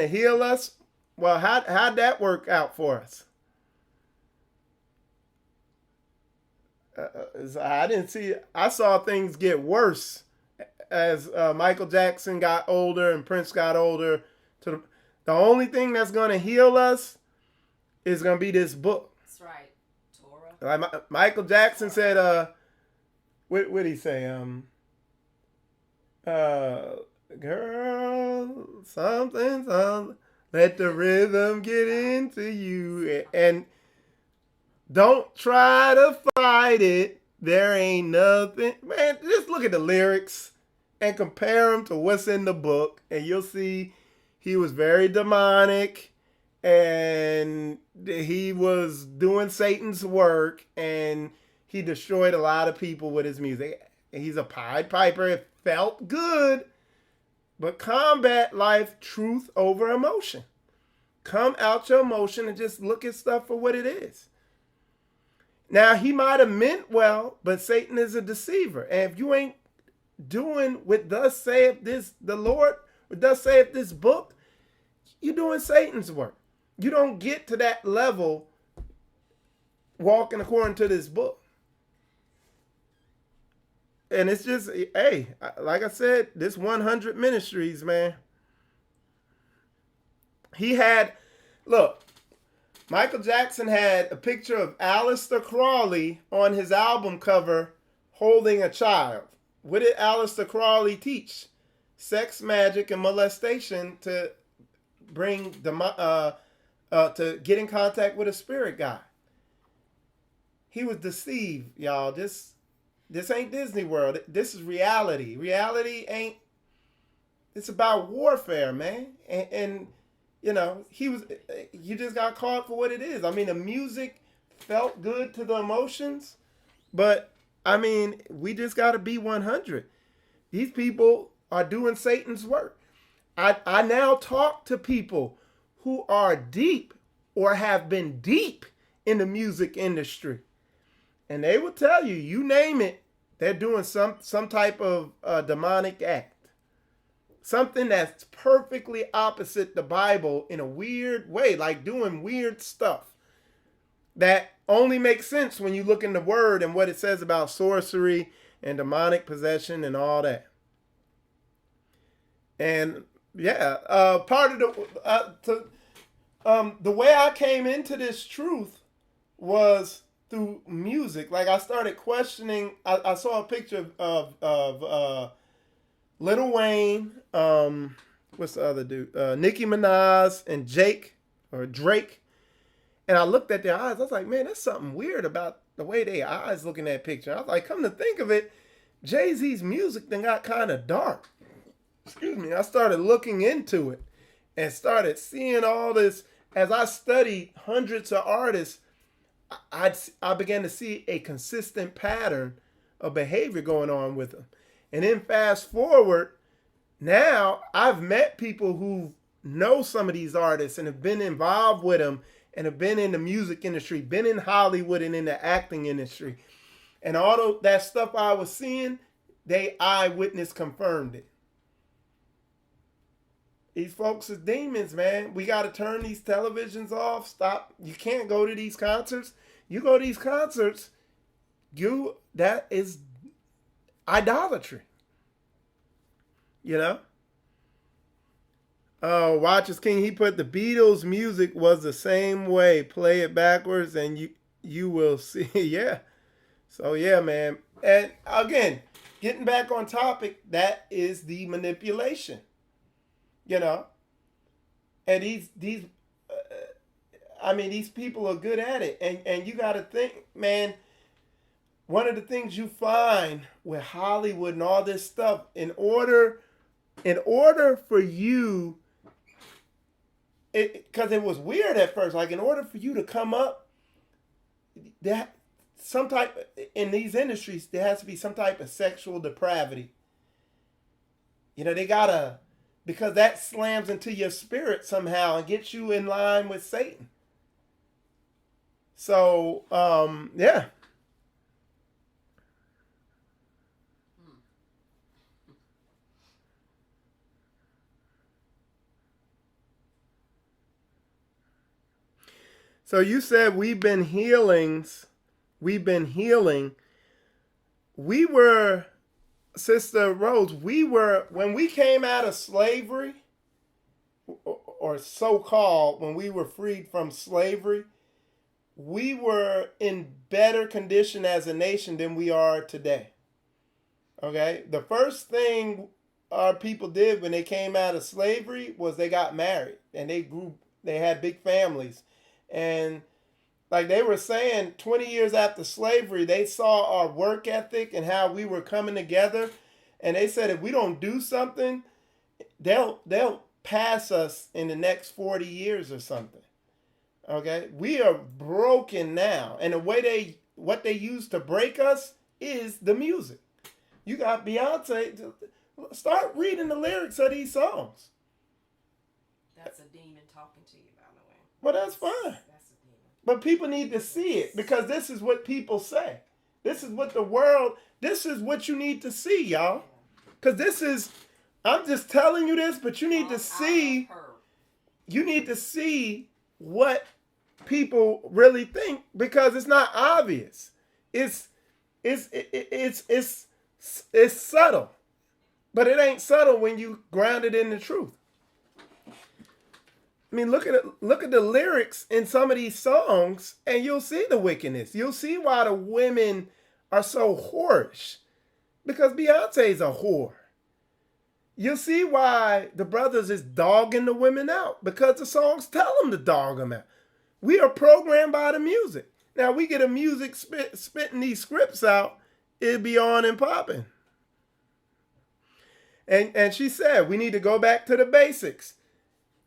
heal us. Well, how'd that work out for us? I didn't see. I saw things get worse as Michael Jackson got older and Prince got older. The only thing that's gonna heal us is gonna be this book. That's right, Torah. Like Michael Jackson said, what did he say? Girl, something, let the rhythm get into you, and don't try to fight it. There ain't nothing, man. Just look at the lyrics and compare them to what's in the book, and you'll see he was very demonic, and he was doing Satan's work, and he destroyed a lot of people with his music. He's a Pied Piper. It felt good, but combat life truth over emotion. Come out your emotion and just look at stuff for what it is. Now, he might have meant well, but Satan is a deceiver. And if you ain't doing what thus saith the Lord, what thus saith this book, you're doing Satan's work. You don't get to that level walking according to this book. And it's just, hey, like I said, this 100 Ministries, man. Michael Jackson had a picture of Aleister Crowley on his album cover holding a child. What did Aleister Crowley teach? Sex, magic, and molestation to bring to get in contact with a spirit guide. He was deceived, y'all. This ain't Disney World. This is reality. Reality ain't. It's about warfare, man. And you just got caught for what it is. I mean, the music felt good to the emotions, but I mean, we just got to be 100. These people are doing Satan's work. I now talk to people who are deep or have been deep in the music industry, and they will tell you, you name it, they're doing some type of demonic act. Something that's perfectly opposite the Bible in a weird way, like doing weird stuff that only makes sense when you look in the Word and what it says about sorcery and demonic possession and all that. And yeah, part of the way I came into this truth was through music. Like I started questioning. I saw a picture of Lil Wayne, what's the other dude? Nicki Minaj and Drake. And I looked at their eyes. I was like, man, that's something weird about the way their eyes look in that picture. I was like, come to think of it, Jay-Z's music then got kind of dark. Excuse me. I started looking into it and started seeing all this. As I studied hundreds of artists, I began to see a consistent pattern of behavior going on with them. And then fast forward, now I've met people who know some of these artists and have been involved with them and have been in the music industry, been in Hollywood and in the acting industry. And all that stuff I was seeing, they eyewitness confirmed it. These folks are demons, man. We got to turn these televisions off. Stop. You can't go to these concerts. You go to these concerts, that is idolatry. Watch as King, he put the Beatles music was the same way. Play it backwards and you will see. Yeah. So yeah, man. And again, getting back on topic, that is the manipulation. And these people are good at it. And you got to think, man, one of the things you find with Hollywood and all this stuff, in order for you, because it was weird at first, like in order for you to come up, that some type in these industries, there has to be some type of sexual depravity. You know, they gotta, because that slams into your spirit somehow and gets you in line with Satan. So, yeah. So you said we've been healing. We were, Sister Rose, when we came out of slavery, or so-called, when we were freed from slavery, we were in better condition as a nation than we are today. Okay? The first thing our people did when they came out of slavery was they got married, and they had big families. And like they were saying, 20 years after slavery, they saw our work ethic and how we were coming together. And they said, if we don't do something, they'll pass us in the next 40 years or something. Okay? We are broken now. And what they use to break us is the music. You got Beyonce. Start reading the lyrics of these songs. That's a demon talking to you, by the way. Well, that's fine. But people need to see it, because this is what people say. This is what this is what you need to see, y'all. Because I'm just telling you this, but you need to see, what people really think, because it's not obvious. It's subtle, but it ain't subtle when you ground it in the truth. I mean, look at the lyrics in some of these songs, and you'll see the wickedness. You'll see why the women are so whorish, because Beyonce's a whore. You'll see why the brothers is dogging the women out, because the songs tell them to dog them out. We are programmed by the music. Now, we get a music spitting these scripts out, it'd be on and popping. And she said, we need to go back to the basics.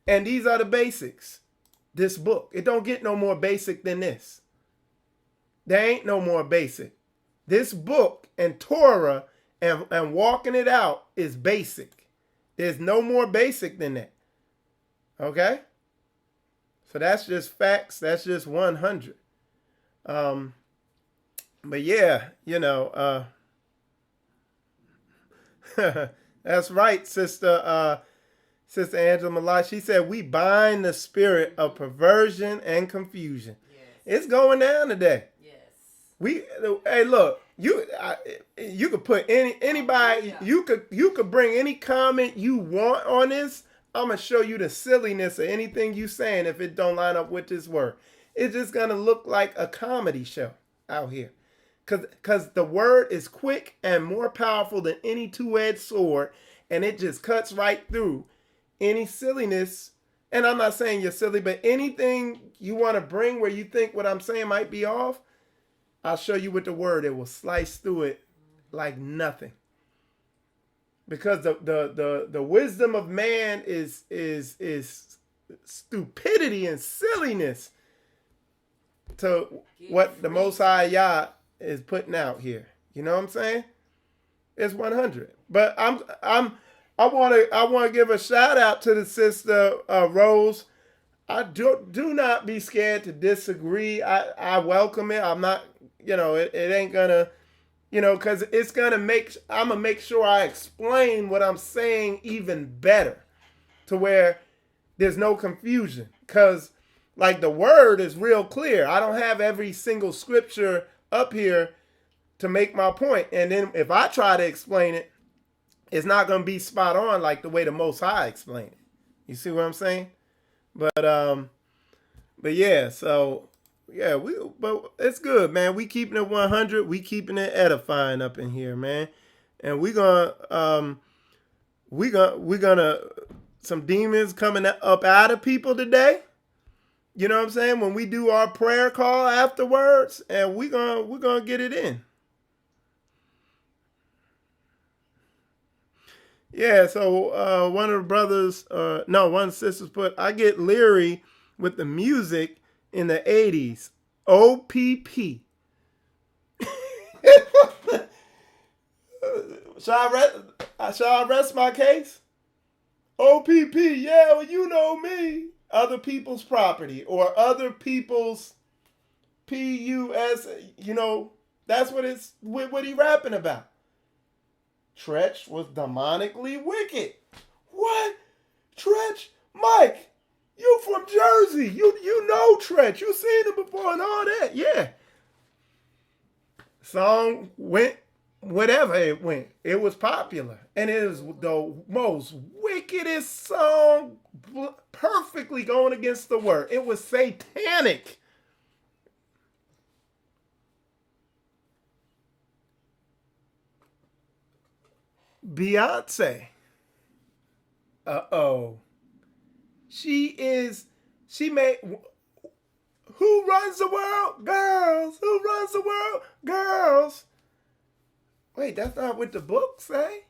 And these are the basics. This book. It don't get no more basic than this. There ain't no more basic. This book and Torah and walking it out is basic. There's no more basic than that. Okay? So that's just facts. That's just 100. But yeah, that's right, Sister Angela Malai. She said, we bind the spirit of perversion and confusion. Yes. It's going down today. Yes. Hey, look, you could put anybody, you could bring any comment you want on this. I'm going to show you the silliness of anything you saying if it don't line up with this word. It's just going to look like a comedy show out here. Because the word is quick and more powerful than any two-edged sword, and it just cuts right through any silliness. And I'm not saying you're silly, but anything you want to bring where you think what I'm saying might be off, I'll show you with the word. It will slice through it like nothing. Because the wisdom of man is stupidity and silliness to what the Most High Yah is putting out here. You know what I'm saying? It's 100. But I want to give a shout out to the Sister Rose. I do not be scared to disagree. I welcome it. I'm not, it ain't gonna, because it's gonna I'm gonna make sure I explain what I'm saying even better, to where there's no confusion. Because like the word is real clear. I don't have every single scripture up here to make my point. And then if I try to explain it, it's not going to be spot on like the way the Most High explained it. You see what I'm saying? But yeah, so yeah, but it's good, man. We keeping it 100. We keeping it edifying up in here, man. And we're gonna some demons coming up out of people today. You know what I'm saying? When we do our prayer call afterwards, and we're gonna get it in. Yeah, so one of the brothers, no, one of the sisters put, I get leery with the music in the 80s. OPP. Shall I rest my case? OPP, yeah, well, you know me. Other people's property or other people's PUS, that's what he rapping about. Tretch was demonically wicked. What? Tretch? Mike, you from Jersey. You know Tretch. You seen him before and all that. Yeah. Song went whatever it went. It was popular. And it is the most wickedest song, perfectly going against the word. It was satanic. Beyonce. Uh-oh. She made, who runs the world? Girls. Who runs the world? Girls. Wait, that's not what the book say.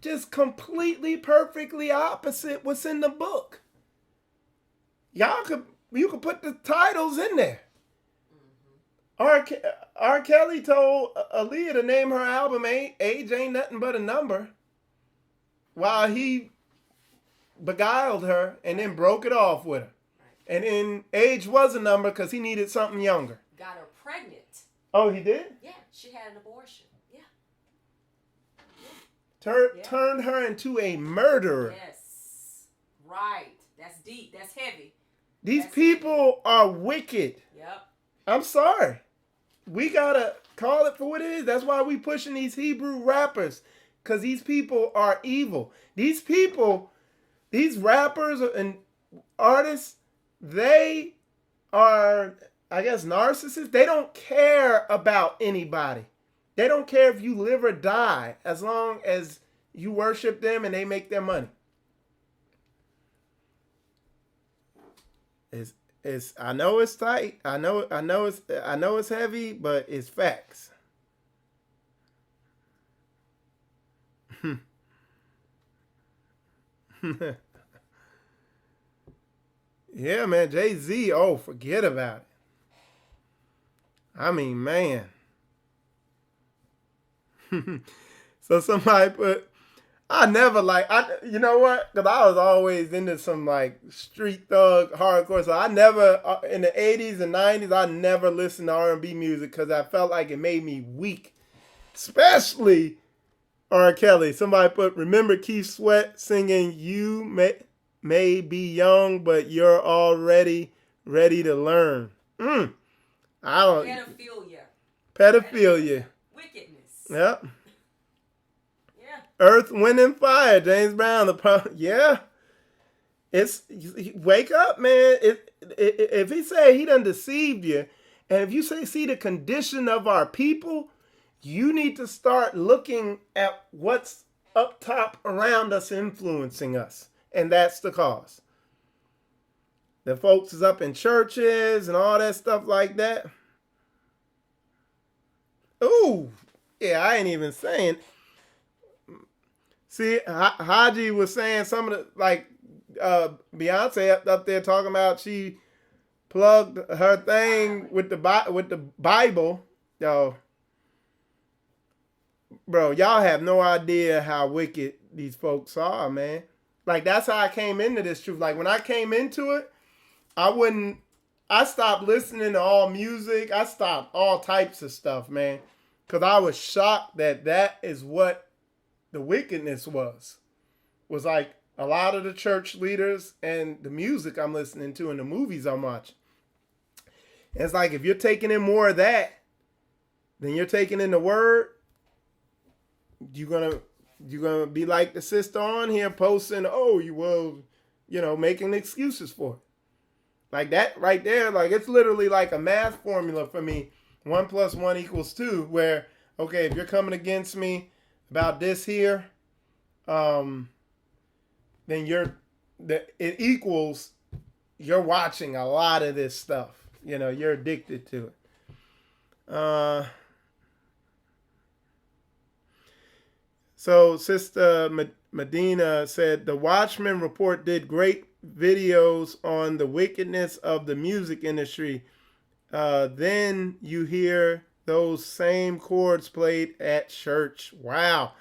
Just completely, perfectly opposite what's in the book. You could put the titles in there. R. Kelly told Aaliyah to name her album Age Ain't Nothing But a Number, while he beguiled her and then broke it off with her. And then age was a number because he needed something younger. Got her pregnant. Oh, he did? Yeah, she had an abortion. Yeah. Turned her into a murderer. Yes. Right. That's deep. That's heavy. These people are wicked. Yep. I'm sorry. We gotta call it for what it is. That's why we pushing these Hebrew rappers. Because these people are evil. These rappers and artists, they are, I guess, narcissists. They don't care about anybody. They don't care if you live or die as long as you worship them and they make their money. I know it's tight. I know it's heavy, but it's facts. Yeah, man, Jay-Z, oh, forget about it. I mean, man. So somebody put, you know what? Because I was always into some like street thug hardcore. So I never, in the 80s and 90s, I never listened to R&B music because I felt like it made me weak. Especially R. Kelly. Somebody put, remember Keith Sweat singing, you may be young, but you're already ready to learn. I don't. Pedophilia. Wickedness. Yep. Yeah. Earth, Wind, and Fire. James Brown. Yeah. It's wake up, man. If he say he done deceived you, and if you see the condition of our people, you need to start looking at what's up top around us influencing us. And that's the cause. The folks is up in churches and all that stuff like that. Ooh, yeah, I ain't even saying. See, Haji was saying some of the, like, Beyonce up there talking about she plugged her thing with the Bible. Yo, bro, y'all have no idea how wicked these folks are, man. Like, that's how I came into this truth. Like, when I came into it, I stopped listening to all music. I stopped all types of stuff, man. Because I was shocked that is what the wickedness was. Was like a lot of the church leaders and the music I'm listening to and the movies I'm watching. And it's like, if you're taking in more of that than you're taking in the word, you're gonna be like the sister on here posting, making excuses for it. Like that right there, like it's literally like a math formula for me. 1 + 1 = 2, where, okay, if you're coming against me about this here, then it equals you're watching a lot of this stuff. You're addicted to it. So Sister Medina said the Watchmen report did great videos on the wickedness of the music industry. Then you hear those same chords played at church. Wow.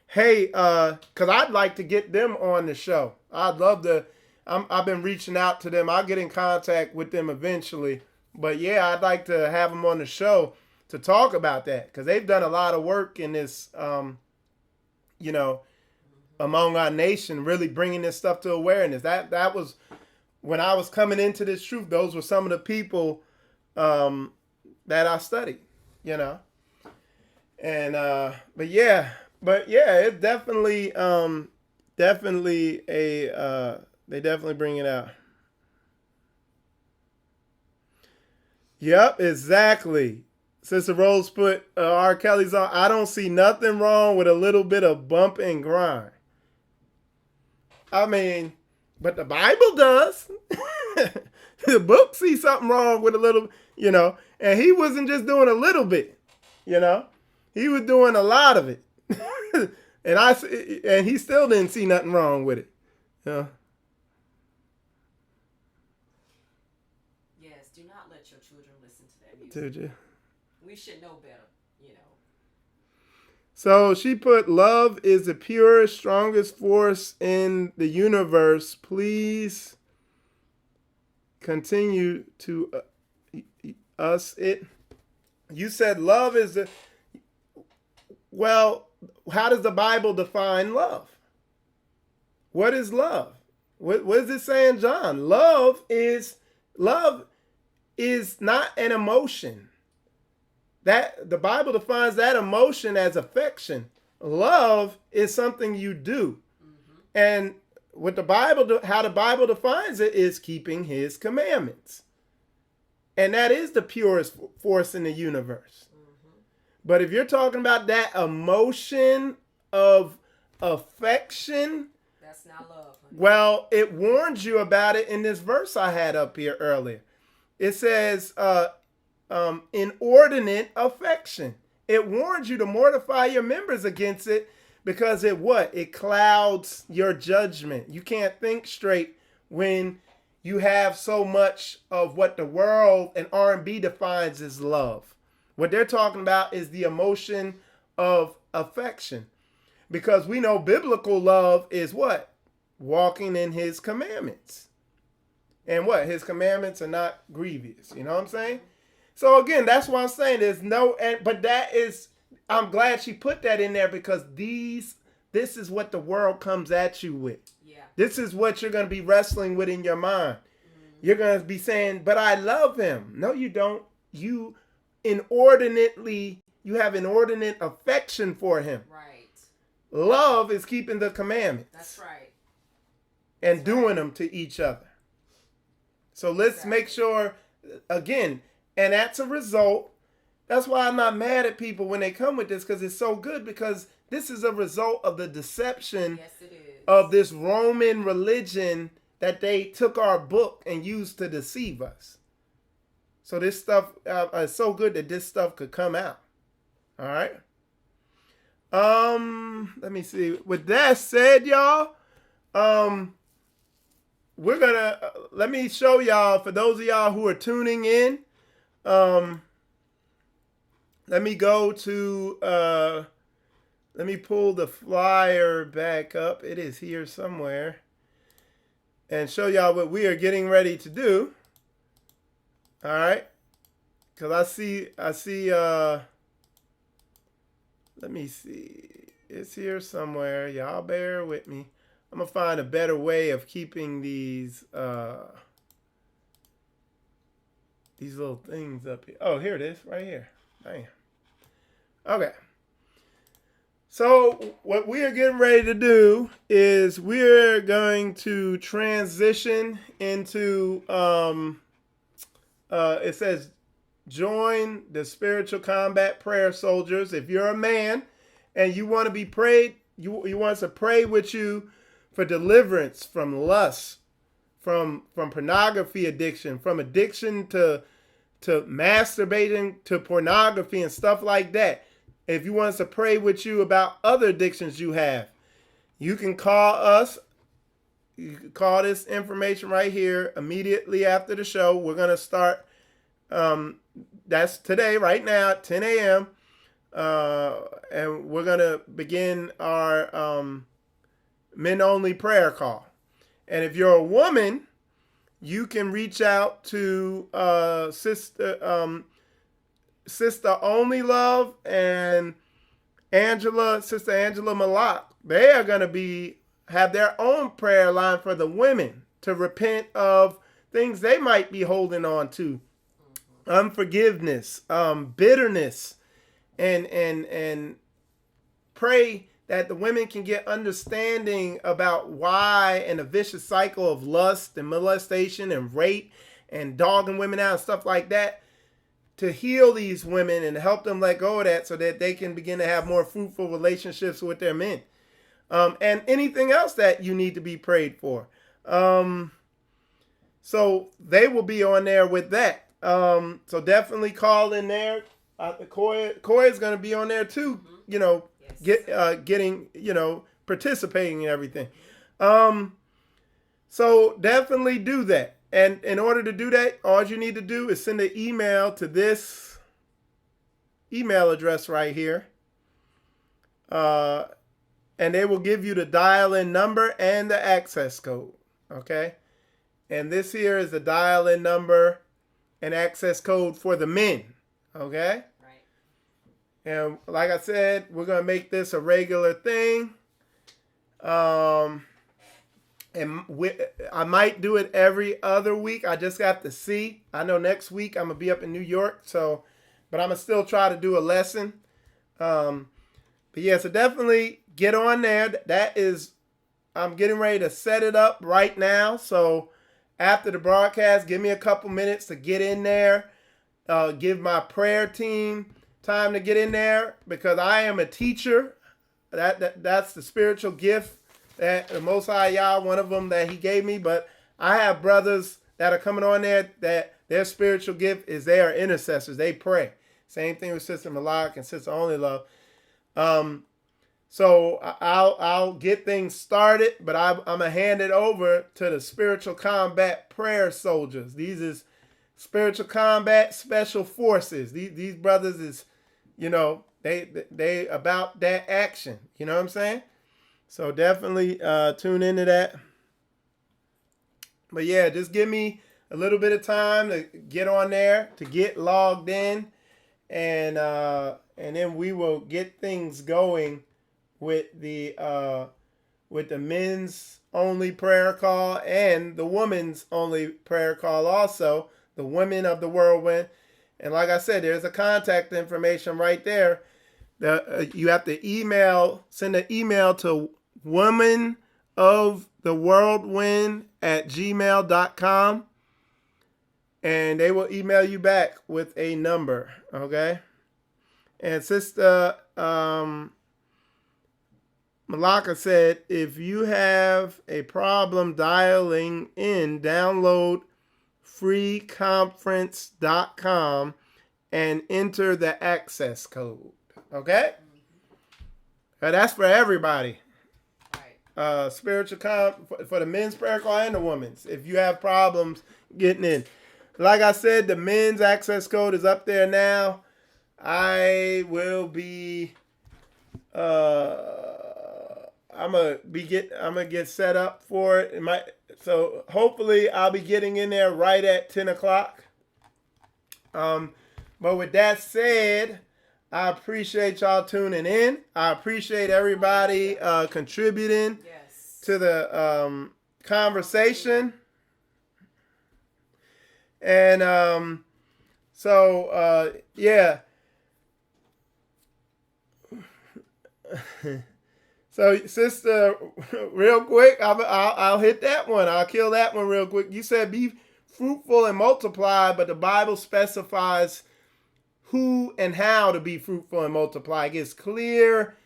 Hey, because I'd like to get them on the show. I'd love to. I've been reaching out to them. I'll get in contact with them eventually. But yeah, I'd like to have them on the show to talk about that because they've done a lot of work in this, among our nation, really bringing this stuff to awareness. That was when I was coming into this truth. Those were some of the people that I studied, And but yeah, it definitely they definitely bring it out. Yep, exactly. Sister Rose put R. Kelly's on. I don't see nothing wrong with a little bit of bump and grind. I mean, but the Bible does. The book sees something wrong with a little, and he wasn't just doing a little bit, he was doing a lot of it. and he still didn't see nothing wrong with it. Yes, do not let your children listen to that music. We should know better, So she put, love is the purest, strongest force in the universe. Please continue to us it. You said love is the... Well, how does the Bible define love? What is love? What is it saying, John? Love is not an emotion. That the Bible defines that emotion as affection. Love is something you do. Mm-hmm. And what how the Bible defines it is keeping his commandments. And that is the purest force in the universe. Mm-hmm. But if you're talking about that emotion of affection, that's not love. Honey. Well, it warns you about it in this verse I had up here earlier. It says, inordinate affection. It warns you to mortify your members against it because it clouds your judgment. You can't think straight when you have so much of what the world and R&B defines as love. What they're talking about is the emotion of affection. Because we know biblical love is what? Walking in his commandments. And what? His commandments are not grievous. You know what I'm saying? So again, that's why I'm saying I'm glad she put that in there because this is what the world comes at you with. Yeah. This is what you're going to be wrestling with in your mind. Mm-hmm. You're going to be saying, but I love him. No, you don't. You have inordinate affection for him. Right. Love is keeping the commandments. That's right. And doing them to each other. So let's make sure, again, and that's a result. That's why I'm not mad at people when they come with this because it's so good because this is a result of the deception of this Roman religion that they took our book and used to deceive us. So this stuff is so good that this stuff could come out. All right. Let me see. With that said, y'all, we're gonna let me show y'all, for those of y'all who are tuning in, let me go to let me pull the flyer back up. It is here somewhere, and show y'all what we are getting ready to do. All right, because I see let me see, it's here somewhere. Y'all bear with me. I'm gonna find a better way of keeping these little things up here. Oh, here it is, right here. Bam. Okay. So what we are getting ready to do is we're going to transition into it says join the spiritual combat prayer soldiers. If you're a man and you want to be prayed, you want us to pray with you for deliverance from lust, from pornography addiction, from addiction to masturbating to pornography and stuff like that. if you want us to pray with you about other addictions you have, you can call us. You can call this information right here immediately after the show. We're going to start. That's today, right now, at 10 a.m. And we're going to begin our men-only prayer call. And if you're a woman, you can reach out to Sister Only Love and Sister Angela Malak. They are going to have their own prayer line for the women to repent of things they might be holding on to. Unforgiveness, bitterness, and pray that the women can get understanding about why, and a vicious cycle of lust and molestation and rape and dogging women out and stuff like that, to heal these women and help them let go of that so that they can begin to have more fruitful relationships with their men. And anything else that you need to be prayed for. So they will be on there with that. So definitely call in there. Koya is going to be on there too, yes. Getting, participating in everything. So definitely do that. And in order to do that, all you need to do is send an email to this email address right here. And they will give you the dial-in number and the access code. Okay. And this here is the dial-in number and access code for the men. Okay. Right. And like I said, we're going to make this a regular thing. And I might do it every other week. I just have to see. I know next week I'm going to be up in New York. But I'm going to still try to do a lesson. But yeah, so definitely get on there. I'm getting ready to set it up right now. So after the broadcast, give me a couple minutes to get in there. Give my prayer team time to get in there, because I am a teacher. That's the spiritual gift that the Most High Yah, one of them that he gave me. But I have brothers that are coming on there that their spiritual gift is they are intercessors. They pray. Same thing with Sister Malak and Sister Only Love. So I'll get things started, but I'm going to hand it over to the spiritual combat prayer soldiers. These is spiritual combat special forces. These brothers is, they about that action. You know what I'm saying? So definitely tune into that. But yeah, just give me a little bit of time to get on there, to get logged in, and then we will get things going with the men's only prayer call and the women's only prayer call also, the women of the whirlwind. And like I said, there's a contact information right there. You have to send an email to womenofthewhirlwind@gmail.com, and they will email you back with a number. Okay. And Sister Malaka said, if you have a problem dialing in, download freeconference.com and enter the access code. Okay? That's for everybody. Right. Spiritual for the men's prayer call and the women's. If you have problems getting in. Like I said, the men's access code is up there now. I will be I'm gonna get set up for it. So hopefully I'll be getting in there right at 10 o'clock. But with that said, I appreciate y'all tuning in. I appreciate everybody contributing to the conversation. And yeah. So, Sister, real quick, I'll hit that one. I'll kill that one real quick. You said be fruitful and multiply, but the Bible specifies who and how to be fruitful and multiply. It gives clear,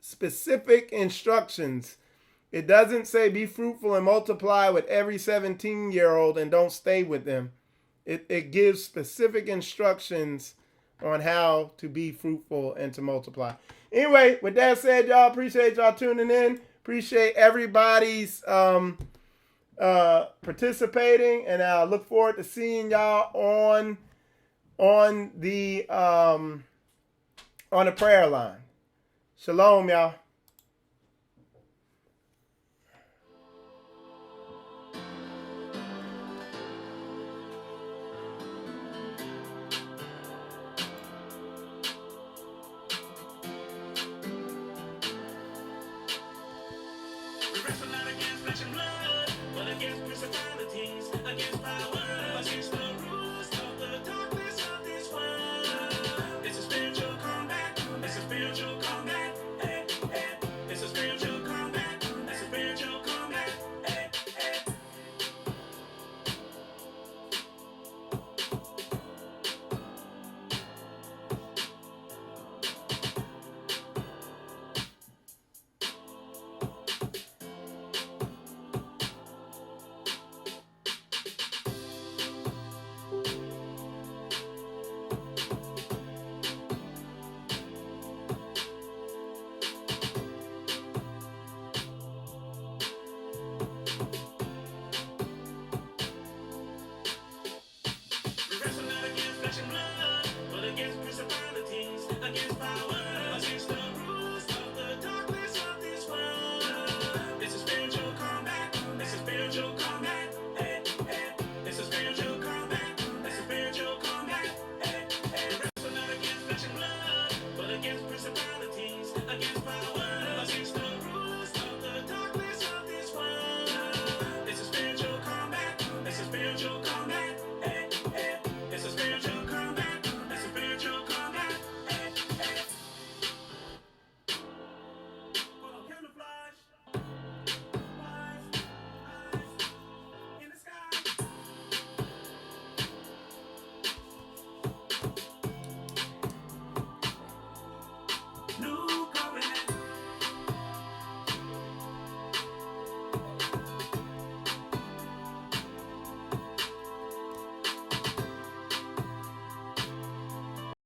specific instructions. It doesn't say be fruitful and multiply with every 17-year-old and don't stay with them. It gives specific instructions on how to be fruitful and to multiply. Anyway, with that said, y'all, appreciate y'all tuning in. Appreciate everybody's participating, and I look forward to seeing y'all on the prayer line. Shalom, y'all.